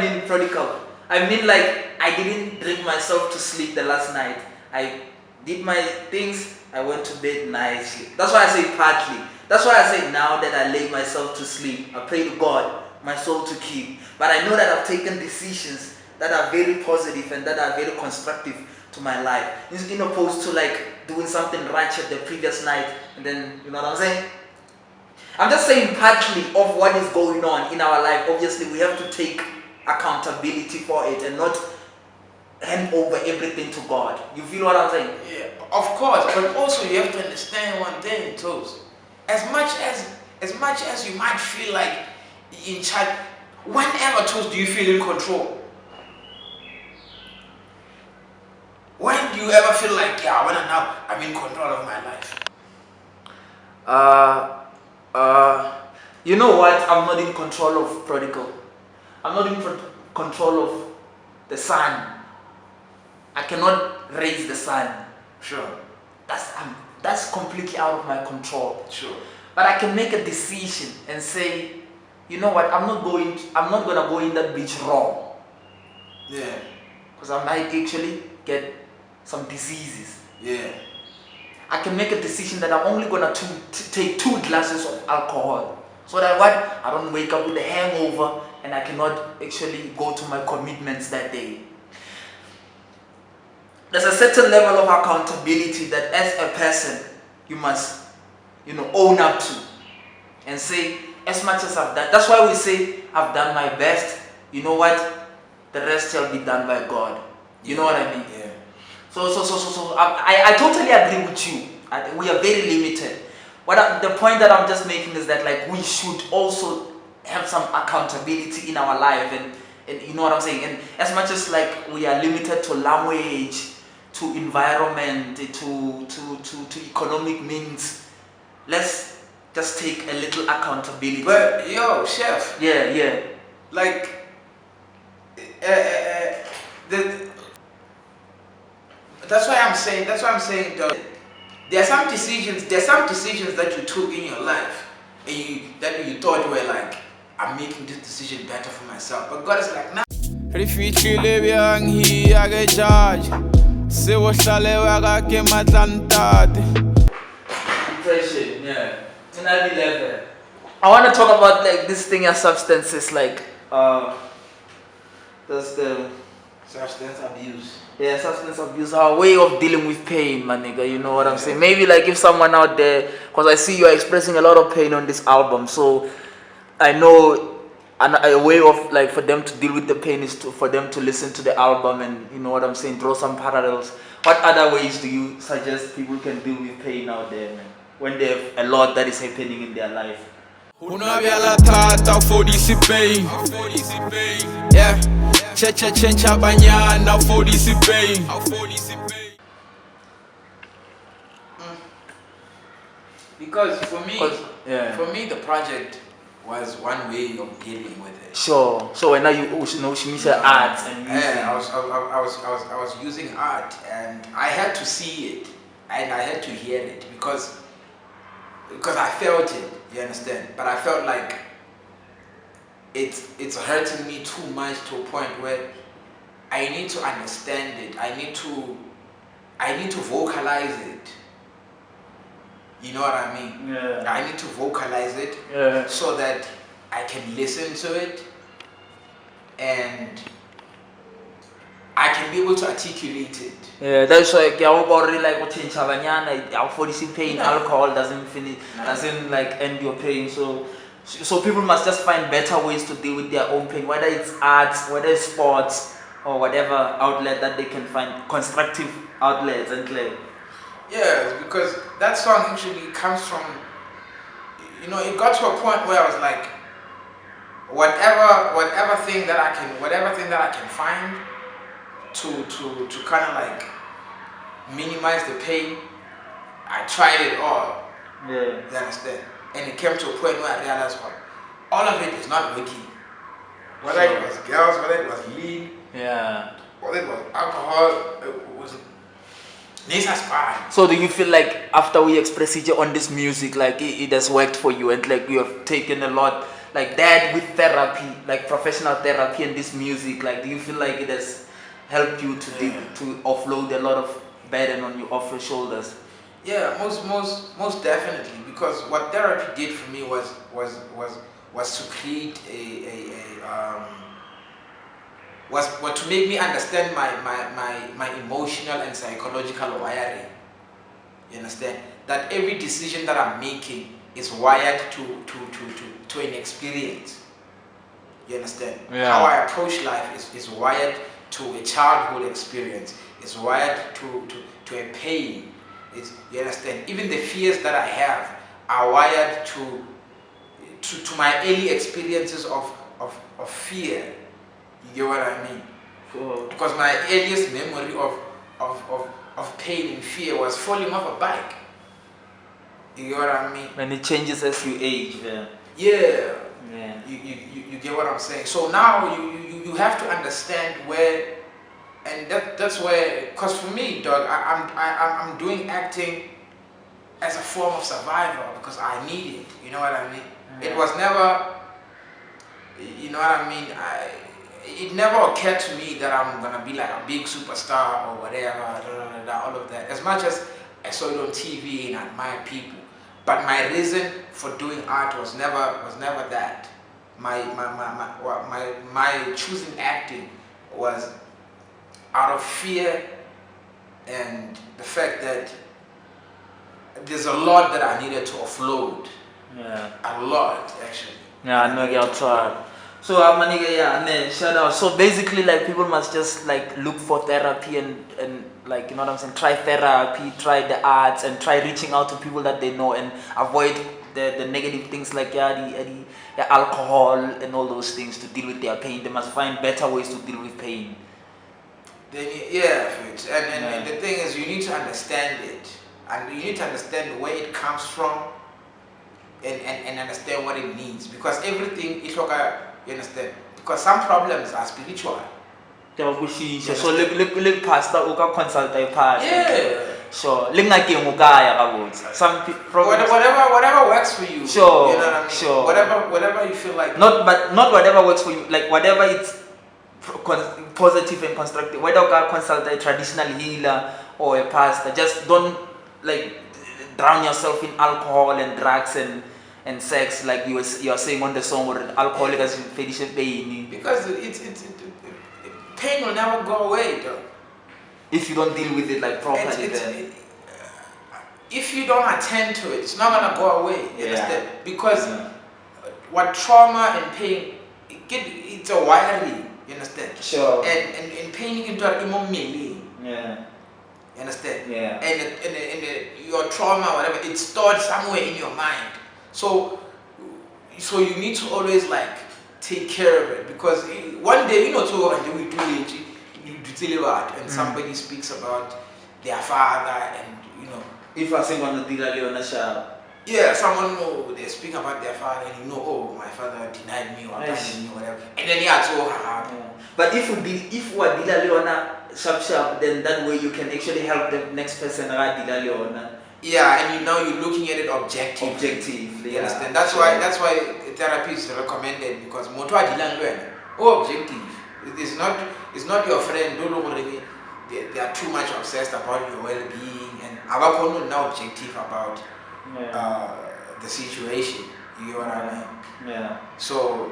mean, Prodykal. I mean, like, I didn't drink myself to sleep the last night. I did my things. I went to bed nicely. That's why I say partly. That's why I say now that I lay myself to sleep, I pray to God, my soul to keep. But I know that I've taken decisions that are very positive and that are very constructive to my life. In opposed to, like, doing something ratchet the previous night and then, you know what I'm saying? I'm just saying partly of what is going on in our life. Obviously, we have to take accountability for it and not hand over everything to God. You feel what I'm saying? Yeah, of course. But also you have to understand one thing, Toast. As much as you might feel like in charge, whenever, Toast, do you feel in control? When do you ever feel like, now I'm in control of my life? You know what? I'm not in control of Prodykal. I'm not in control of the sun. I cannot raise the sun. Sure. That's completely out of my control. Sure. But I can make a decision and say, you know what? I'm not gonna go in that beach raw. Yeah. Because I might actually get some diseases. Yeah. I can make a decision that I'm only gonna take 2 glasses of alcohol, so that I don't wake up with a hangover and I cannot actually go to my commitments that day. There's a certain level of accountability that as a person you must, own up to and say, as much as I've done. That's why we say I've done my best. You know what? The rest shall be done by God. You know what I mean? Yeah. So I totally agree with you. We are very limited. The point that I'm just making is that, like, we should also have some accountability in our life, and you know what I'm saying. And as much as like we are limited to language, to environment, to economic means, let's just take a little accountability. But yo, chef. Yeah. Like, that's why I'm saying, dog. There are some decisions that you took in your life, and that you thought were like, I'm making this decision better for myself. But God is like, nah. Rifihlile byangi ake charge. Sewohlale wakake matlantate. Depression, yeah. In that level. I want to talk about like this thing as substances, like that's the Substance abuse. yeah, substance abuse, our way of dealing with pain, my nigga. You know what I'm saying? Maybe like if someone out there, because I see you're expressing a lot of pain on this album, so I know a way of like for them to deal with the pain is for them to listen to the album, and you know what I'm saying, draw some parallels. What other ways do you suggest people can deal with pain out there, man, when they have a lot that is happening in their life? Unabyala tata for this pain. Yeah. Chencha banyana for this pain. Because for me, the project was one way of dealing with it. Sure. So when now you know she means art and music. Yeah, I was using art, and I had to see it, and I had to hear it because I felt it. You understand? But I felt like it's hurting me too much to a point where I need to understand it. I need to vocalize it. You know what I mean? Yeah. I need to vocalize it so that I can listen to it and I can be able to articulate it. Yeah, that's why like what for this pain, alcohol doesn't like end your pain. So people must just find better ways to deal with their own pain, whether it's arts, whether it's sports, or whatever outlet that they can find, constructive outlets and play. Yeah, because that song actually comes from, it got to a point where I was like, whatever thing that I can find to kind of like minimize the pain, I tried it all. Yeah. You understand? And it came to a point where I realized, all of it is not working. Whether it was girls, whether it was lean, whether it was alcohol, it was. So do you feel like after we express each on this music, like it has worked for you, and like you have taken a lot, like that with therapy, like professional therapy and this music, like do you feel like it has helped you to offload a lot of burden off your shoulders? Yeah, most definitely, because what therapy did for me was to create was to make me understand my emotional and psychological wiring. You understand? That every decision that I'm making is wired to an experience. You understand? Yeah. How I approach life is wired to a childhood experience. It's wired to a pain. You understand? Even the fears that I have are wired to my early experiences of fear. You get what I mean? Cool. Because my earliest memory of pain and fear was falling off a bike. You get what I mean? And it changes as you age, Yeah. Yeah. You get what I'm saying? So now you have to understand where, and that's where, because for me, dog, I'm doing acting as a form of survival because I need it. You know what I mean? Yeah. It was never, you know what I mean? It never occurred to me that I'm gonna be like a big superstar or whatever, all of that. As much as I saw it on TV and admired people, but my reason for doing art was never that. My choosing acting was out of fear and the fact that there's a lot that I needed to offload. Yeah. A lot, actually. Yeah, I know you're tired. So shout out. So basically, like people must just like look for therapy and like, you know what I'm saying, try therapy, try the arts, and try reaching out to people that they know, and avoid the negative things like the alcohol and all those things to deal with their pain. They must find better ways to deal with pain. Then and the thing is, you need to understand it, and you need to understand where it comes from, and understand what it means, because everything is okay, you understand, because some problems are spiritual. So pastor uka consult pastor. Yeah. So some people whatever works for you. Sure. You know what I mean? Sure. Whatever you feel like. Not whatever works for you, like whatever it's positive and constructive. Whether you consult a traditional healer or a pastor, just don't like drown yourself in alcohol and drugs and sex, like you are saying on the song, or alcoholic as pain. Because pain will never go away, though. If you don't deal with it like properly, if you don't attend to it, it's not gonna go away. You understand? Because what trauma and pain, it's a wiring. You understand? Sure. And pain you can do it immediately. Yeah. You understand? Yeah. And your trauma, whatever, it's stored somewhere in your mind. So you need to always like take care of it, because one day we and somebody speaks about their father, and If I sing on the Leona show. yeah, someone know they speak about their father, and oh, my father denied me or abandoned me or whatever, and then But if we are Dila Leona sharp, then that way you can actually help the next person Dila Leona. Yeah, and you're looking at it objectively. You understand? That's why therapy is recommended, because objective. It's not your friend. They are too much obsessed about your well-being, and now objective about the situation. You know what I mean? Yeah. So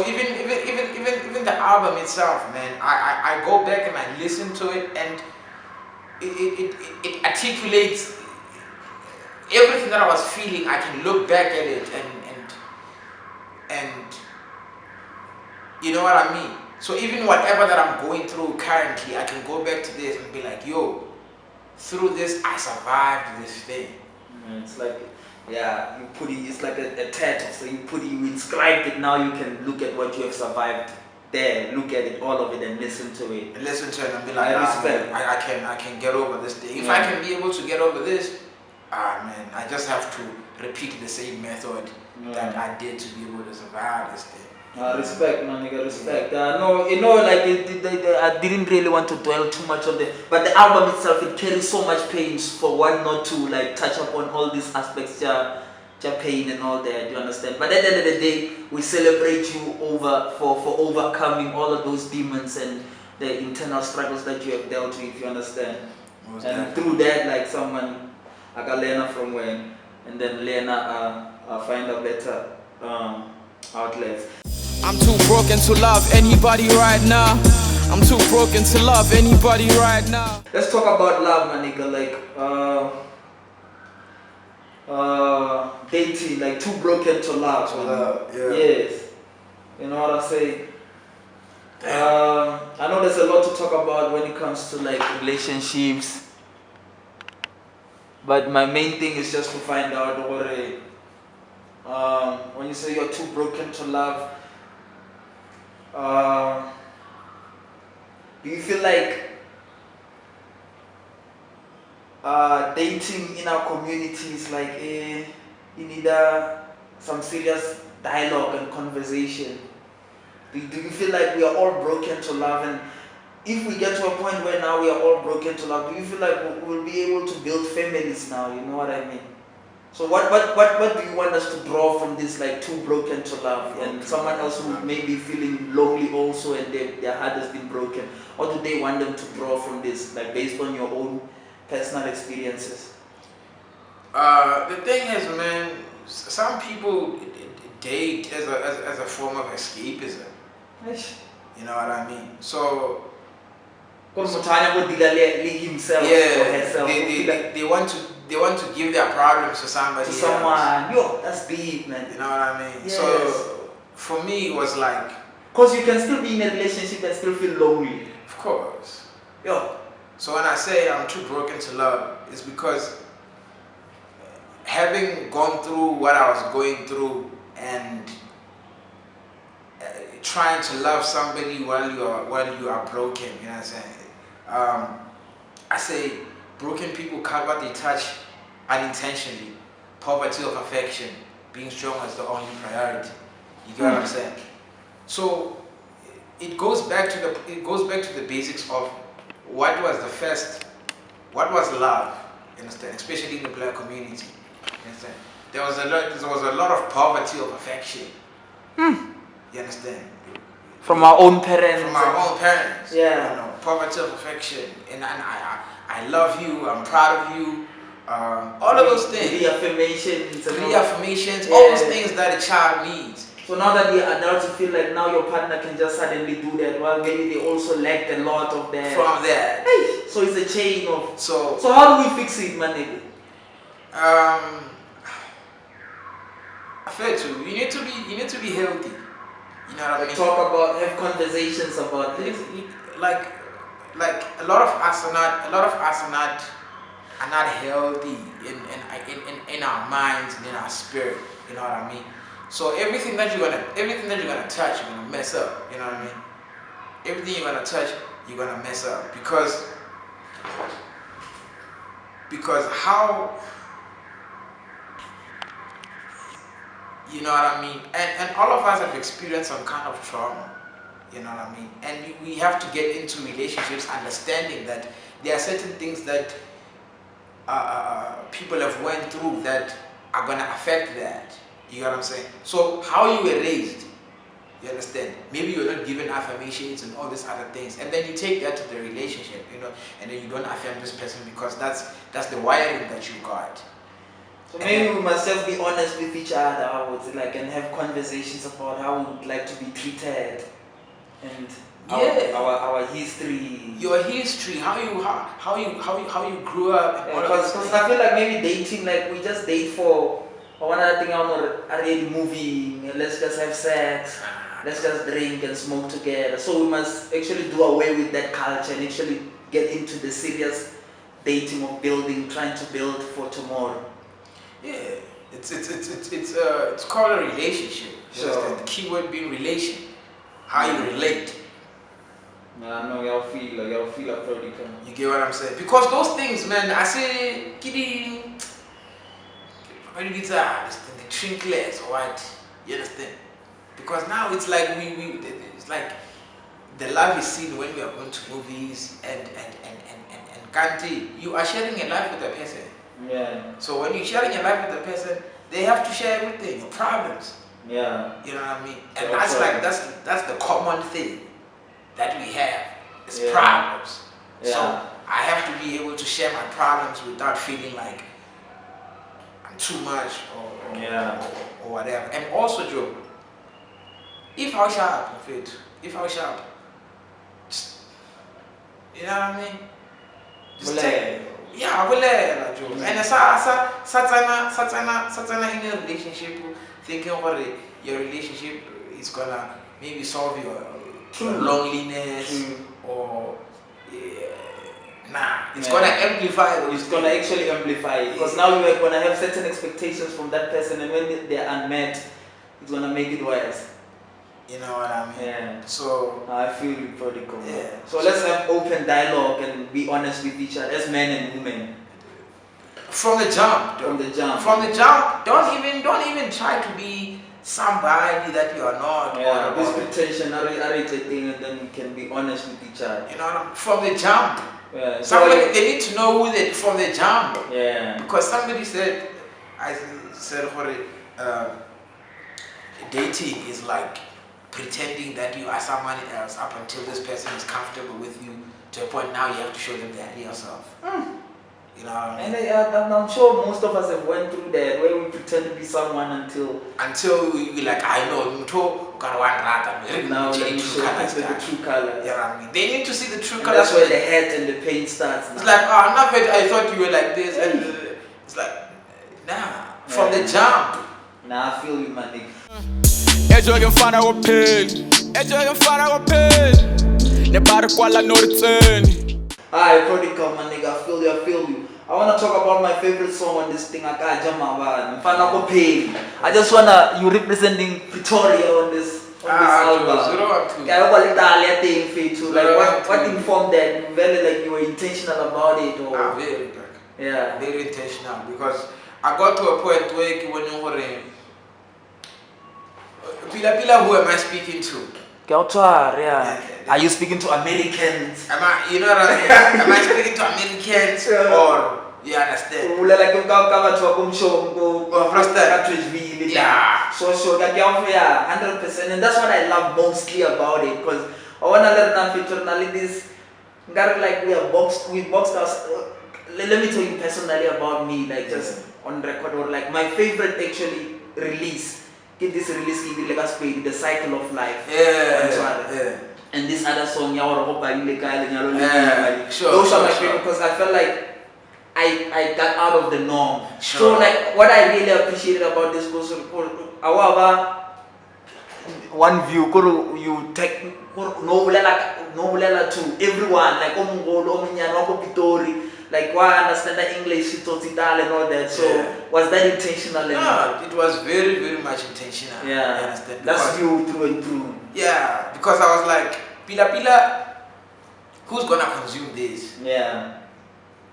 even the album itself, man, I go back and I listen to it, and it articulates everything that I was feeling. I can look back at it and you know what I mean? So even whatever that I'm going through currently, I can go back to this and be like, yo, through this I survived this thing. It's like, you put it, it's like a tattoo. So you inscribed it, now you can look at what you have survived there, look at it, all of it, and listen to it. And listen to it and be like, I can get over this thing. If I can be able to get over this, man, I just have to repeat the same method that I did to be able to survive this thing. Respect, man, nigga, respect. No, like I didn't really want to dwell too much on it, but the album itself, it carries so much pain for one not to like touch upon all these aspects, pain and all that. You understand? But at the end of the day, we celebrate you for overcoming all of those demons and the internal struggles that you have dealt with. You understand? And through that, like someone, I got Lena from when, and then Lena find a better outlets. I'm too broken to love anybody right now. I'm too broken to love anybody right now. Let's talk about love, my nigga. Like dating, like too broken to love. Yes. You know what I say? I know there's a lot to talk about when it comes to like relationships, but my main thing is just to find out when you say you're too broken to love, do you feel like dating in our community is like you need some serious dialogue and conversation? Do you feel like we are all broken to love? And if we get to a point where now we are all broken to love, do you feel like we'll be able to build families now? You know what I mean? So what do you want us to draw from this, like too broken to love, and someone else who may be feeling lonely also and their heart has been broken? What do they want them to draw from this, like based on your own personal experiences? The thing is, man, some people date as a form of escapism. You know what I mean? So himself yeah, or herself. they want to give their problems to somebody else. Yo, that's deep, man. You know what I mean? Yes. So for me, it was like, because you can still be in a relationship and still feel lonely. of course. Yo. So when I say I'm too broken to love, it's because having gone through what I was going through and trying to love somebody while you are broken, you know what I'm saying? I say broken people cut what they touch unintentionally. Poverty of affection, being strong is the only priority. You get what I'm saying? So it goes back to the basics of what was love, you understand? Especially in the black community. You understand? There was a lot of poverty of affection. You understand? From our own parents. From our own parents. Yeah. You know, poverty of affection. And I love you, I'm proud of you. All of those things. Reaffirmations. Reaffirmations, all those things that a child needs. So now that you're adults, you feel like now your partner can just suddenly do that. Well, maybe they also lacked a lot of that. From that. Hey, so it's a chain of... So how do we fix it, my nigga? I feel too. You need to be healthy. You know what I mean? Have conversations about this. Like a lot of us are not healthy in our minds and in our spirit. You know what I mean? So everything that you're gonna touch, you're gonna mess up. You know what I mean? Everything you're gonna touch, you're gonna mess up because how, you know what I mean? And all of us have experienced some kind of trauma. You know what I mean? And we have to get into relationships understanding that there are certain things that people have went through that are gonna affect that. You know what I'm saying? So how you were raised, you understand? Maybe you're not given affirmations and all these other things, and then you take that to the relationship, you know, and then you don't affirm this person because that's the wiring that you got. So maybe we must just be honest with each other, I would say, like, and have conversations about how we would like to be treated, and our history. Your history, how you grew up. Because I feel like maybe dating, like we just date for one other thing. I'm not already moving. Let's just have sex. Let's just drink and smoke together. So we must actually do away with that culture and actually get into the serious dating of building, trying to build for tomorrow. Yeah, it's called a relationship. Sure. The key word being relation. How you relate. I know y'all feel like Prodykal. You get what I'm saying? Because those things, man, I say, kidding, the trinkets or what? You understand? Because now it's like it's like the love is seen when we are going to movies and country. You are sharing a life with a person. Yeah. So when you're sharing a life with a person, they have to share everything, your problems. Yeah. You know what I mean? And that's the common thing that we have. It's problems. Yeah. So I have to be able to share my problems without feeling like I'm too much or whatever. And also, Joe, if I sharp, you know what I mean? Just take, yeah, Joe. And Satana in a relationship, thinking about it, your relationship is gonna maybe solve your loneliness or it's gonna amplify. It's gonna actually amplify it because now you are gonna have certain expectations from that person, and when they are unmet, it's gonna make it worse. You know what I mean? Yeah. So I feel you, Prodykal. Yeah. So let's have open dialogue and be honest with each other as men and women. From the jump, From the jump. don't even try to be somebody that you are not. Yeah, this pretension, thing, and then we can be honest with each other. You know what I mean? From the jump. Yeah. Somebody, they need to know who they from the jump. Yeah. Because somebody said, dating is like pretending that you are someone else up until this person is comfortable with you to a point now you have to show them that yourself. You know what I mean? And I'm sure most of us have went through that where we pretend to be someone until we like, I know now let me show the true color. You know what I mean? They need to see the true And color. that's where the hate and the pain starts. It's like, oh, not that I thought you were like this, and it's like, nah, from the jump. Nah, I feel you, my nigga. Alright, Prodykal, my nigga, I feel you. I want to talk about my favorite song on this thing. I just wanna you representing Pretoria on this album. Like what informed that? Very like you were intentional about it or very big. Yeah. Very intentional because I got to a point where when you were Pila, who am I speaking to? Yeah. Are you speaking to Americans? Am I, you know what I mean? Am I speaking to Americans or you understand? Like you Yeah. So like yeah, 100%, and that's what I love mostly about it because I wanna learn that functionalities. Got like we boxed us. Let me tell you personally about me, like just on record or like my favorite actually release. Get this release like us play the cycle of life. Yeah. And this other song, Sure. Those are my favorite because I felt like I got out of the norm. Sure. So like what I really appreciated about this was one view you take no to everyone like Pitori, like why understand the English and all that. So was that intentional? No, it was very, very much intentional. Yeah. You understand? That's you through and through. Yeah, because I was like, Pila, who's gonna consume this? Yeah.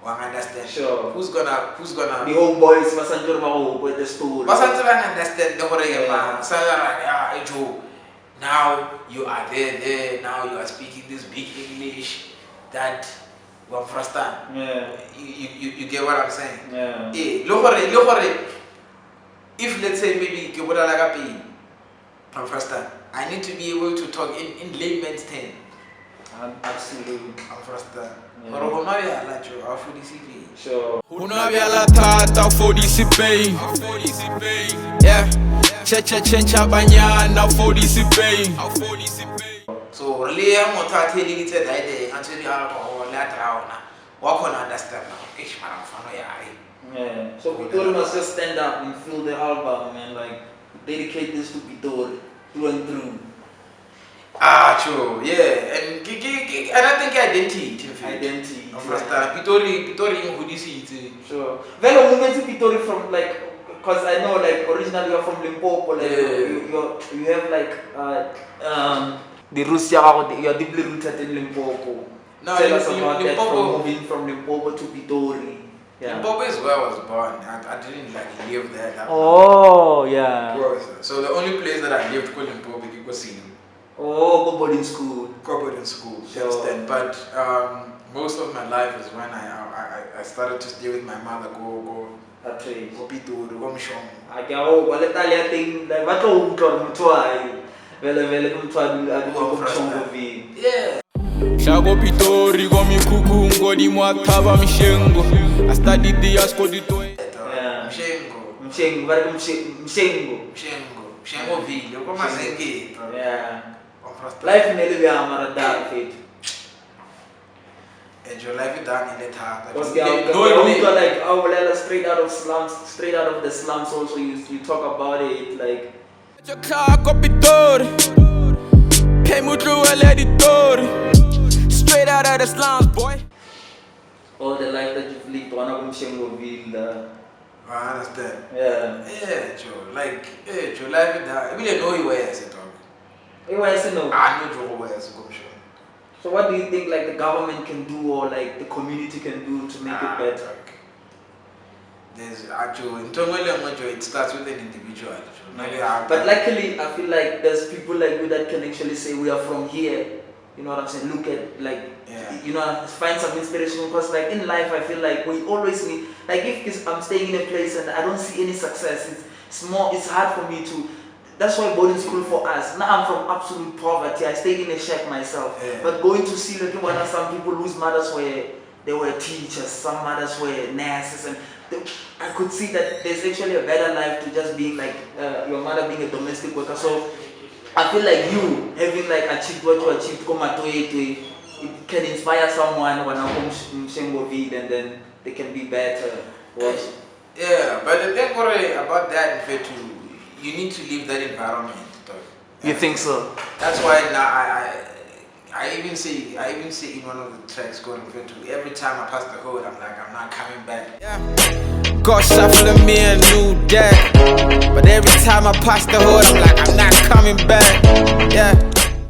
Well, I understand. Sure. Who's gonna the homeboys with the story. But I understand the whole so now you are there, now you are speaking this big English that well first time. Yeah. You get what I'm saying? Yeah. If let's say maybe from first time, I need to be able to talk in layman's terms. Absolutely. I'm first time. Sure. Yeah. Cha banyana for this pain. So really I'm not telling it that until you are later on. What can understand now? Yeah. So Pitori must just stand up and fill the album and like dedicate this to Pitori through and through. True, yeah, and I think identity. Pitori who this is. Sure. Well, movement to Pitori from like, cause I know like originally you're from Limpopo, like you have like the roots you're deeply rooted in Limpopo. No, tell us about that Limpopo, from moving from Limpopo to Pitori. Yeah. Limpopo is where I was born. I didn't like live there. Oh yeah. So the only place that I lived called Limpopo was Sino. Oh, go boarding school. You understand? But most of my life is when I started to stay with my mother. Go Pitori, go Mshong. Yeah. Shago Pitori, go mi kukungo di mwataba mishengo. I studied the Yasko di Toy. Mshengo Ville, go Mazenge. Yeah. Life nearly amara dark fit. And your life is done in the heart. Because like straight out of the slums also you talk about it like straight out of the slums, boy. All the life that you've lived, one of them Shengoville. I understand. Yeah. Yeah, Joe. Like, your life is done. I really know you were as a talk. I know Joe was a So what do you think like the government can do or like the community can do to make it better? There's actually it starts with an individual. But luckily I feel like there's people like you that can actually say we are from here. You know what I'm saying? Look at like you know, find some inspiration because like in life I feel like we always need like if I'm staying in a place and I don't see any success, it's hard for me to. That's why boarding school for us. Now I'm from absolute poverty. I stayed in a shack myself. But going to see like some people whose mothers they were teachers, some mothers were nurses, and I could see that there's actually a better life to just being like your mother being a domestic worker. So I feel like you having like achieved what you achieved, it can inspire someone when I come Shengoville and then they can be better. Yeah, but the thing about that, you need to leave that environment. You think so? That's why now I even say in one of the tracks going to every time I pass the hood, I'm like, I'm not coming back. Yeah. God shuffling me a new deck, but every time I pass the hood, I'm like, I'm not coming back. Yeah.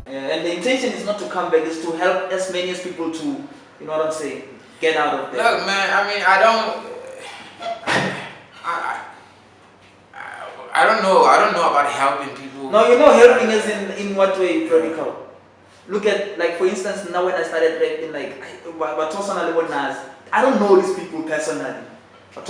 And the intention is not to come back, it's to help as many as people to, you know what I'm saying, get out of there. Look, man, I mean, I don't know about helping people. No, you know, helping is in what way, Prodykal? Look at, like, for instance, now when I started rapping, like, I don't know these people personally. I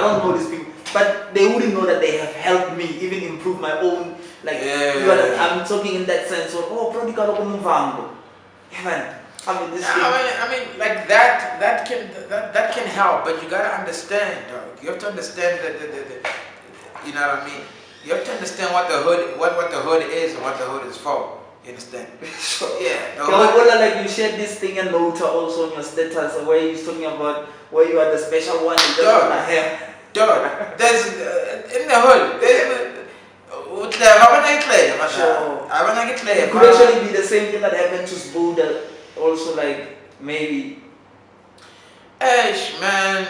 don't know these people, but they wouldn't know that they have helped me even improve my own, like, you know, I'm talking in that sense of, oh, Prodykal Son. Yeah, man. I mean, this thing. I mean, like that can help, but you gotta understand, dog. You have to understand that you know what I mean. You have to understand what the hood is and what the hood is for. You understand? Yeah. Like you shared this thing and Nota also on your status where you're talking about where you are the special one. You just want to have. Dog, there's in the hood. It could actually be the same thing that happened to Sbu that also like maybe. Eish, man,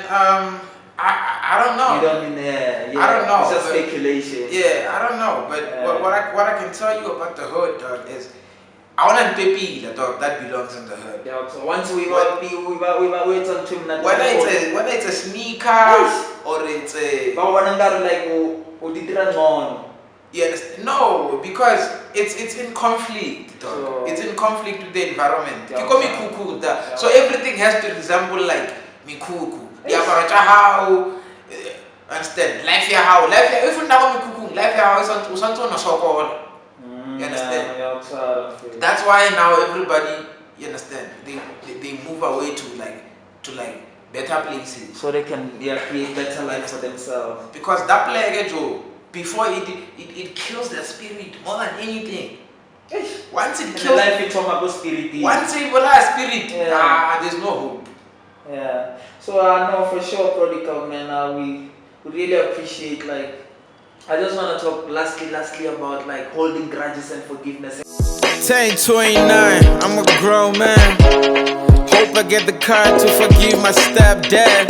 I don't know. You don't mean yeah. I don't know. It's just speculation. Yeah, I don't know. But what I can tell you about the hood, dog, is I want to be the dog that belongs in the hood. Yeah, so once we wait on him that whether it's a sneaker or it's a yes, no, because it's in conflict, dog. So, it's in conflict with the environment. Yeah, So everything has to resemble like mikuku. Understand? Life ya how? If you never mikuku, life ya how is on so. You understand? That's why now everybody, you understand, they move away to better places. So they can create better life for themselves. Because that plague, Joe, before it kills their spirit more than anything. Once it kills life, you talk about spirit. Once it will have spirit, there's no hope. Yeah. So I know for sure, Prodykal, man, we really appreciate, like, I just want to talk lastly about like holding grudges and forgiveness. 10:29, I'm a grown man. Hope I get the courage to forgive my stepdad.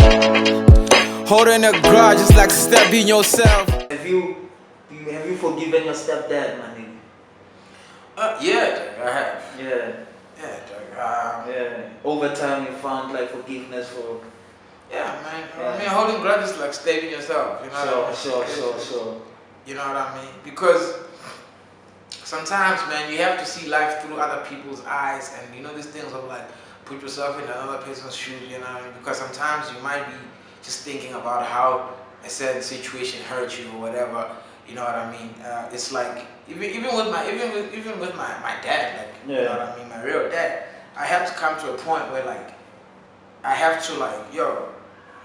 Holding a grudge is like stabbing yourself. Have you forgiven your stepdad, man? Yeah, I have. Yeah. Over time, you found like forgiveness for. Yeah, man. I mean, holding grudges is like stabbing yourself. You know. Sure. You know what I mean? Because sometimes, man, you have to see life through other people's eyes, and you know these things of like put yourself in another person's shoes. You know what I mean? Because sometimes you might be just thinking about how a certain situation hurt you or whatever. You know what I mean? It's like even with my dad, like you know what I mean, my real dad. I have to come to a point where like I have to like, yo,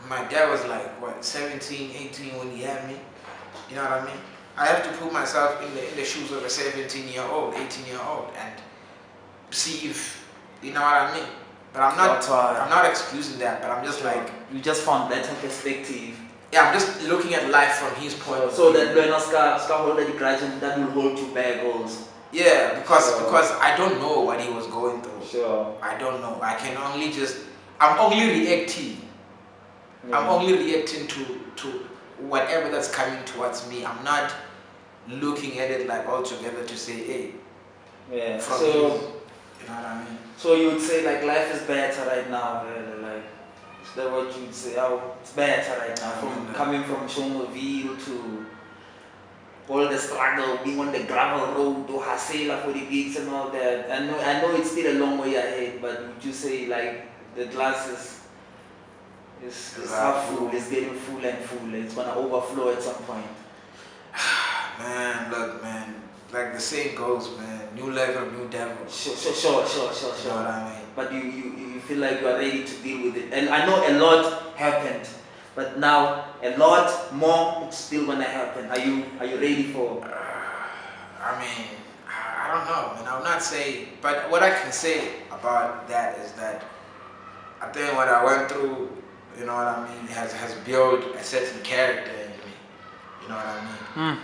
my dad was like what 17, 18 when he had me. You know what I mean? I have to put myself in the shoes of a 17-year-old, 18-year-old, and see if you know what I mean. But I'm not excusing that. But I'm just like you just found better perspective. Yeah, I'm just looking at life from his point of view. So that when Oscar hold the grudge, that will hold you back also. Yeah, because I don't know what he was going through. Sure. I don't know. I'm only reacting. I'm only reacting to whatever that's coming towards me. I'm not looking at it like altogether to say, hey. Yeah. From so you know what I mean? So you would say like life is better right now, really, like is that what you would say? Oh, it's better right now from coming from Chongoville to all the struggle, being on the gravel road to Hasela for the gigs and all that. I know it's still a long way ahead, but would you say like the glass is half full, it's getting full and full, it's gonna overflow at some point? Man, look, man, like the saying goes, man, new level, new devil. Sure. You know what I mean? But you feel like you are ready to deal with it. And I know a lot happened, but now a lot more it's still gonna happen. Are you ready for? I mean, I don't know, man. I'll not say, but what I can say about that is that I think what I went through, you know what I mean, has built a certain character in me. You know what I mean?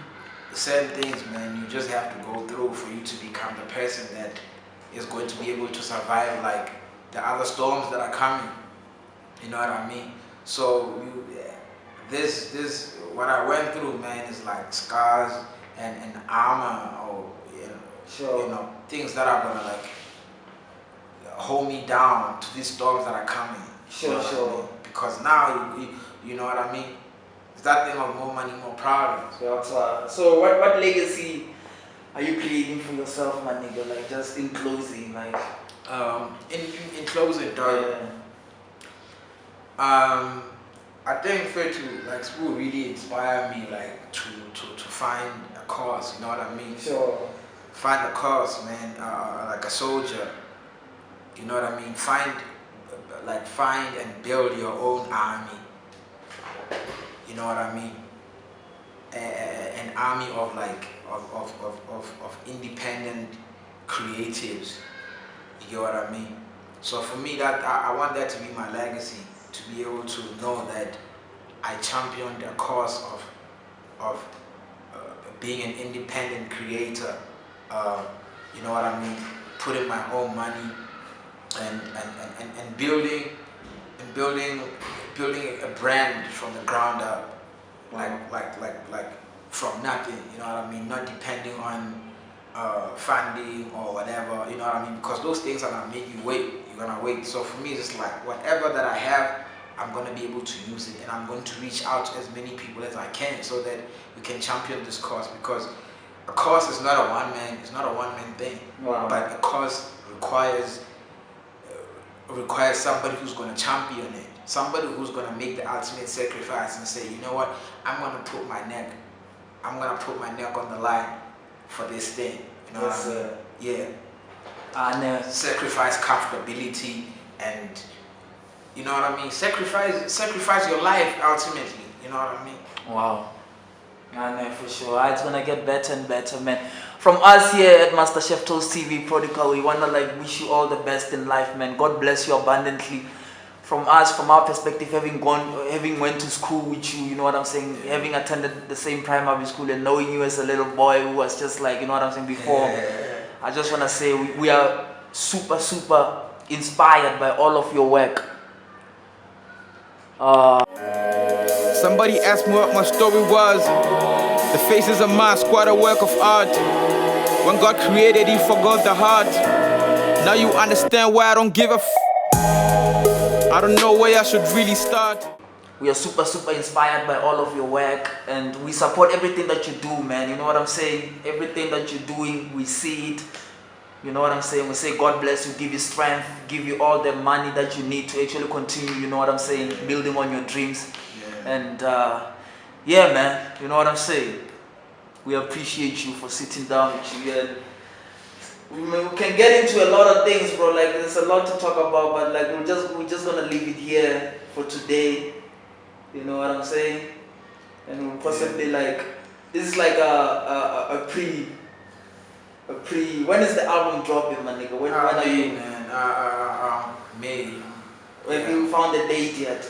Certain things, man, you just have to go through for you to become the person that is going to be able to survive like the other storms that are coming. You know what I mean? So this what I went through, man, is like scars and armor, or Sure. you know, things that are gonna like hold me down to these storms that are coming. Sure, you know sure. what I mean? Because now you know what I mean. It's that thing of more money, more problems. So what legacy are you creating for yourself, my nigga? Like, just in closing, like. In closing, dog. Yeah. I think for it to like school really inspire me, like to find a cause. You know what I mean? Sure. Find a cause, man. Like a soldier. You know what I mean? Find and build your own army. You know what I mean? An army of like of independent creatives. You know what I mean? So for me, that I want that to be my legacy, to be able to know that I championed the cause of being an independent creator. You know what I mean? Putting my own money and building a brand from the ground up, like from nothing. You know what I mean? Not depending on funding or whatever. You know what I mean? Because those things are gonna make you wait. You're gonna wait. So for me, it's just like whatever that I have, I'm gonna be able to use it, and I'm going to reach out to as many people as I can, so that we can champion this cause. Because a cause is not a one-man thing. Wow. But a cause requires somebody who's going to champion it, somebody who's going to make the ultimate sacrifice and say, you know what, I'm going to put my neck on the line for this thing. You know Yes, what I mean? Yeah. And Sacrifice comfortability, and you know what I mean? Sacrifice your life ultimately. You know what I mean? wow. And for sure, it's gonna get better and better, man. From us here at Master Chef Toast TV Prodykal, we wanna like wish you all the best in life, man. God bless you abundantly. From us, from our perspective, having went to school with you, you know what I'm saying, having attended the same primary school and knowing you as a little boy who was just like, you know what I'm saying, before. I just wanna say we are super inspired by all of your work. Somebody asked me what my story was. The faces of my squad, a work of art. When God created, He forgot the heart. Now you understand why I don't give a I don't know where I should really start. We are super inspired by all of your work, and we support everything that you do, man. You know what I'm saying? Everything that you're doing, we see it. You know what I'm saying? We say God bless you, give you strength, give you all the money that you need to actually continue, you know what I'm saying, building on your dreams. Yeah. And yeah, man, you know what I'm saying? We appreciate you for sitting down with you. And we can get into a lot of things, bro. Like, there's a lot to talk about, but like we're just gonna leave it here for today. You know what I'm saying? And we'll possibly like, this is like a pre. When is the album dropping, my nigga? When are you? Man, May. Have you found the date yet?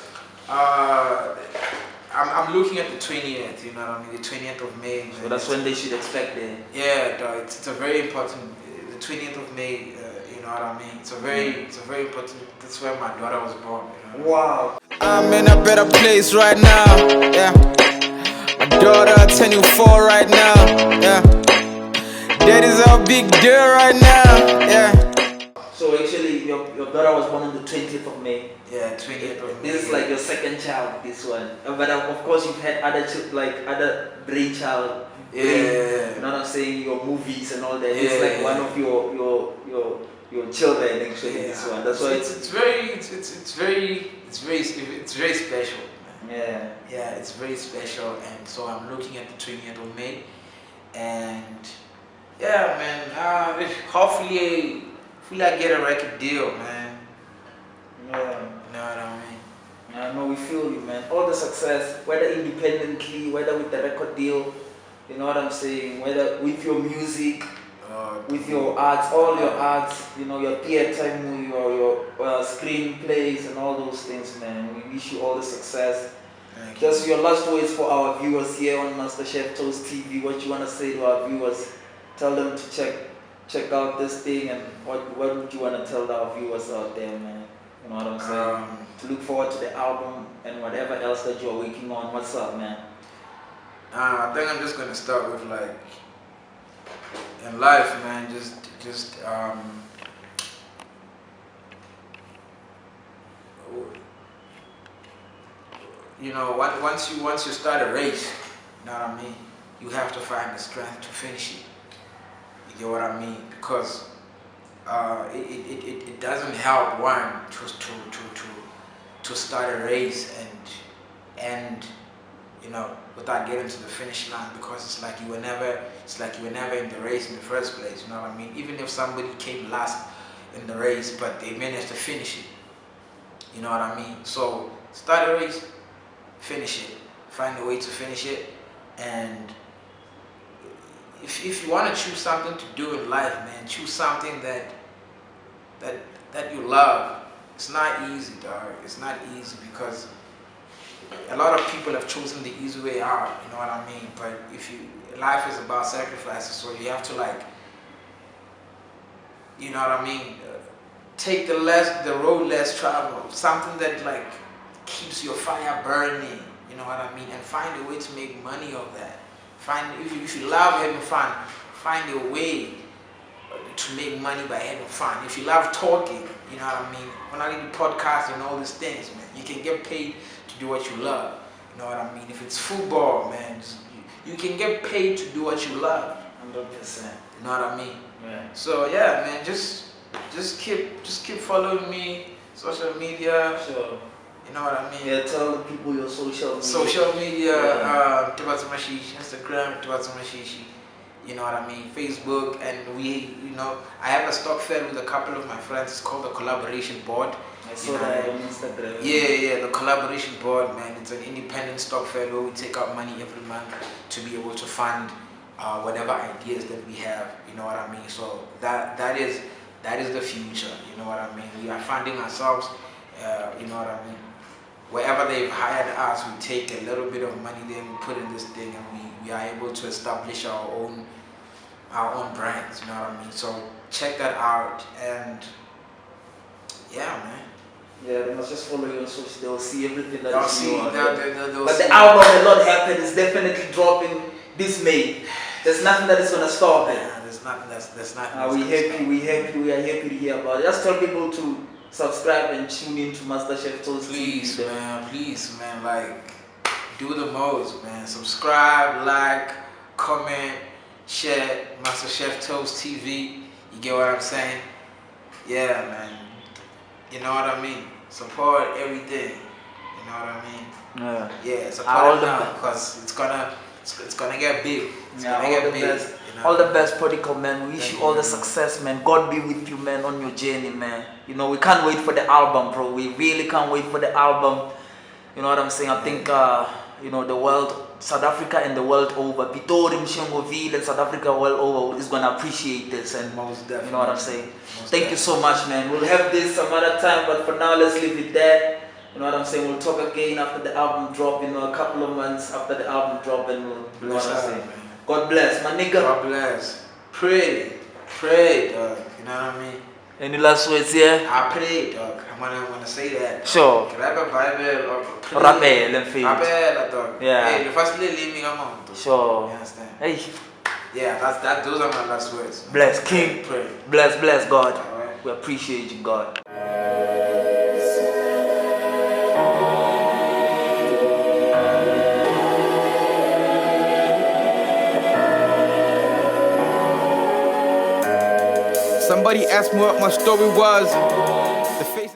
I'm looking at the 20th. You know what I mean? The 20th of May. So that's when they should expect it. Yeah, it's a very important. The 20th of May. You know what I mean? It's a very important. That's where my daughter was born. You know? Wow. I'm in a better place right now. Yeah. My daughter turning 4 right now. Yeah. That is a big deal right now. Yeah. So actually, your daughter was born on the 20th of May. Yeah, 20th of May. This is like your second child, this one. But of course, you've had other other brainchild. Yeah. You know what I'm saying? Your movies and all that. It's like one of your children actually. Yeah. This one. That's why it's very special. Man. Yeah, it's very special, and so I'm looking at the 20th of May, and yeah, man. Hopefully I get a record deal, man. Yeah. You know what I mean? Yeah, no, we feel you, man. All the success, whether independently, whether with the record deal, you know what I'm saying, whether with your music, with your arts, all your arts, you know, your theater, your screenplays and all those things, man. We wish you all the success. Thank you. Just your last words for our viewers here on Master Chef Toast TV. What you want to say to our viewers? Tell them to check check out this thing, and what would you want to tell our viewers out there, man? You know what I'm saying? To look forward to the album and whatever else that you're working on. What's up, man? I think I'm just gonna start with like in life, man. Just you know, once you start a race, you know what I mean. You have to find the strength to finish it. You get what I mean? Because it doesn't help one to start a race and you know, without getting to the finish line, because it's like you were never in the race in the first place. You know what I mean? Even if somebody came last in the race, but they managed to finish it. You know what I mean? So start a race, finish it. Find a way to finish it, and if you want to choose something to do in life, man, choose something that you love. It's not easy, dog. It's not easy because a lot of people have chosen the easy way out. You know what I mean? But life is about sacrifices, so you have to, like, you know what I mean, take the road less traveled, something that like keeps your fire burning. You know what I mean? And find a way to make money of that. If you love having fun, find a way to make money by having fun. If you love talking, you know what I mean, when I do podcasts and all these things, man, you can get paid to do what you love. You know what I mean? If it's football, man, you can get paid to do what you love. 100%. You know what I mean? Yeah. So yeah, man, just keep following me, social media. Sure. You know what I mean? Yeah, tell the people your social media. Social media, Yeah. Tebatso Mashishi, Instagram, Tebatso Mashishi. You know what I mean? Facebook, and I have a stock fair with a couple of my friends. It's called the Collaboration Board. I saw that on Instagram. Yeah, the Collaboration Board, man. It's an independent stock fair where we take out money every month to be able to fund whatever ideas that we have. You know what I mean? So that is the future. You know what I mean? We are funding ourselves. You know what I mean? Wherever they've hired us, we take a little bit of money there, we put in this thing, and we are able to establish our own brands. You know what I mean? So check that out, and yeah, man. Yeah, they must just follow you on social. They'll see everything that They'll you see. do. They'll But see. the album, A Lot Happened, is definitely dropping this May. There's nothing that is gonna stop it. Yeah, there's nothing. There's nothing. We are happy to hear about it. Just tell people to subscribe and tune in to Master Chef Toast. Please, man, like, do the most, man. Subscribe, like, comment, share Master Chef Toast TV. You get what I'm saying? Yeah, man. You know what I mean? Support everything. You know what I mean? Yeah, support it now, because it's gonna get big. It's gonna get big. You know? All the best, Prodykal, man. We wish you all the success, man. God be with you, man, on your journey, man. You know, we can't wait for the album, bro. We really can't wait for the album. You know what I'm saying? I think, you know, the world, South Africa and the world over, Pitori, Mshengoville and South Africa world over is going to appreciate this. And most definitely. You know what I'm saying? Thank you so much, man. We'll have this some other time, but for now, let's leave it there. You know what I'm saying? We'll talk again after the album drop, you know, a couple of months after the album drop, and we'll, you know what I'm saying? God bless, my nigga. God bless. Pray, dog. You know what I mean? Any last words here? I pray, dog. I'm gonna say that. Sure. Grab a Bible or pray. Rappel and faith. Rappel, dog. Yeah. Hey, the first leave me alone. Sure. You understand? Hey. Yeah, those are my last words. Bless King. Pray. Bless God. Alright. We appreciate you, God. Somebody asked me what my story was. The face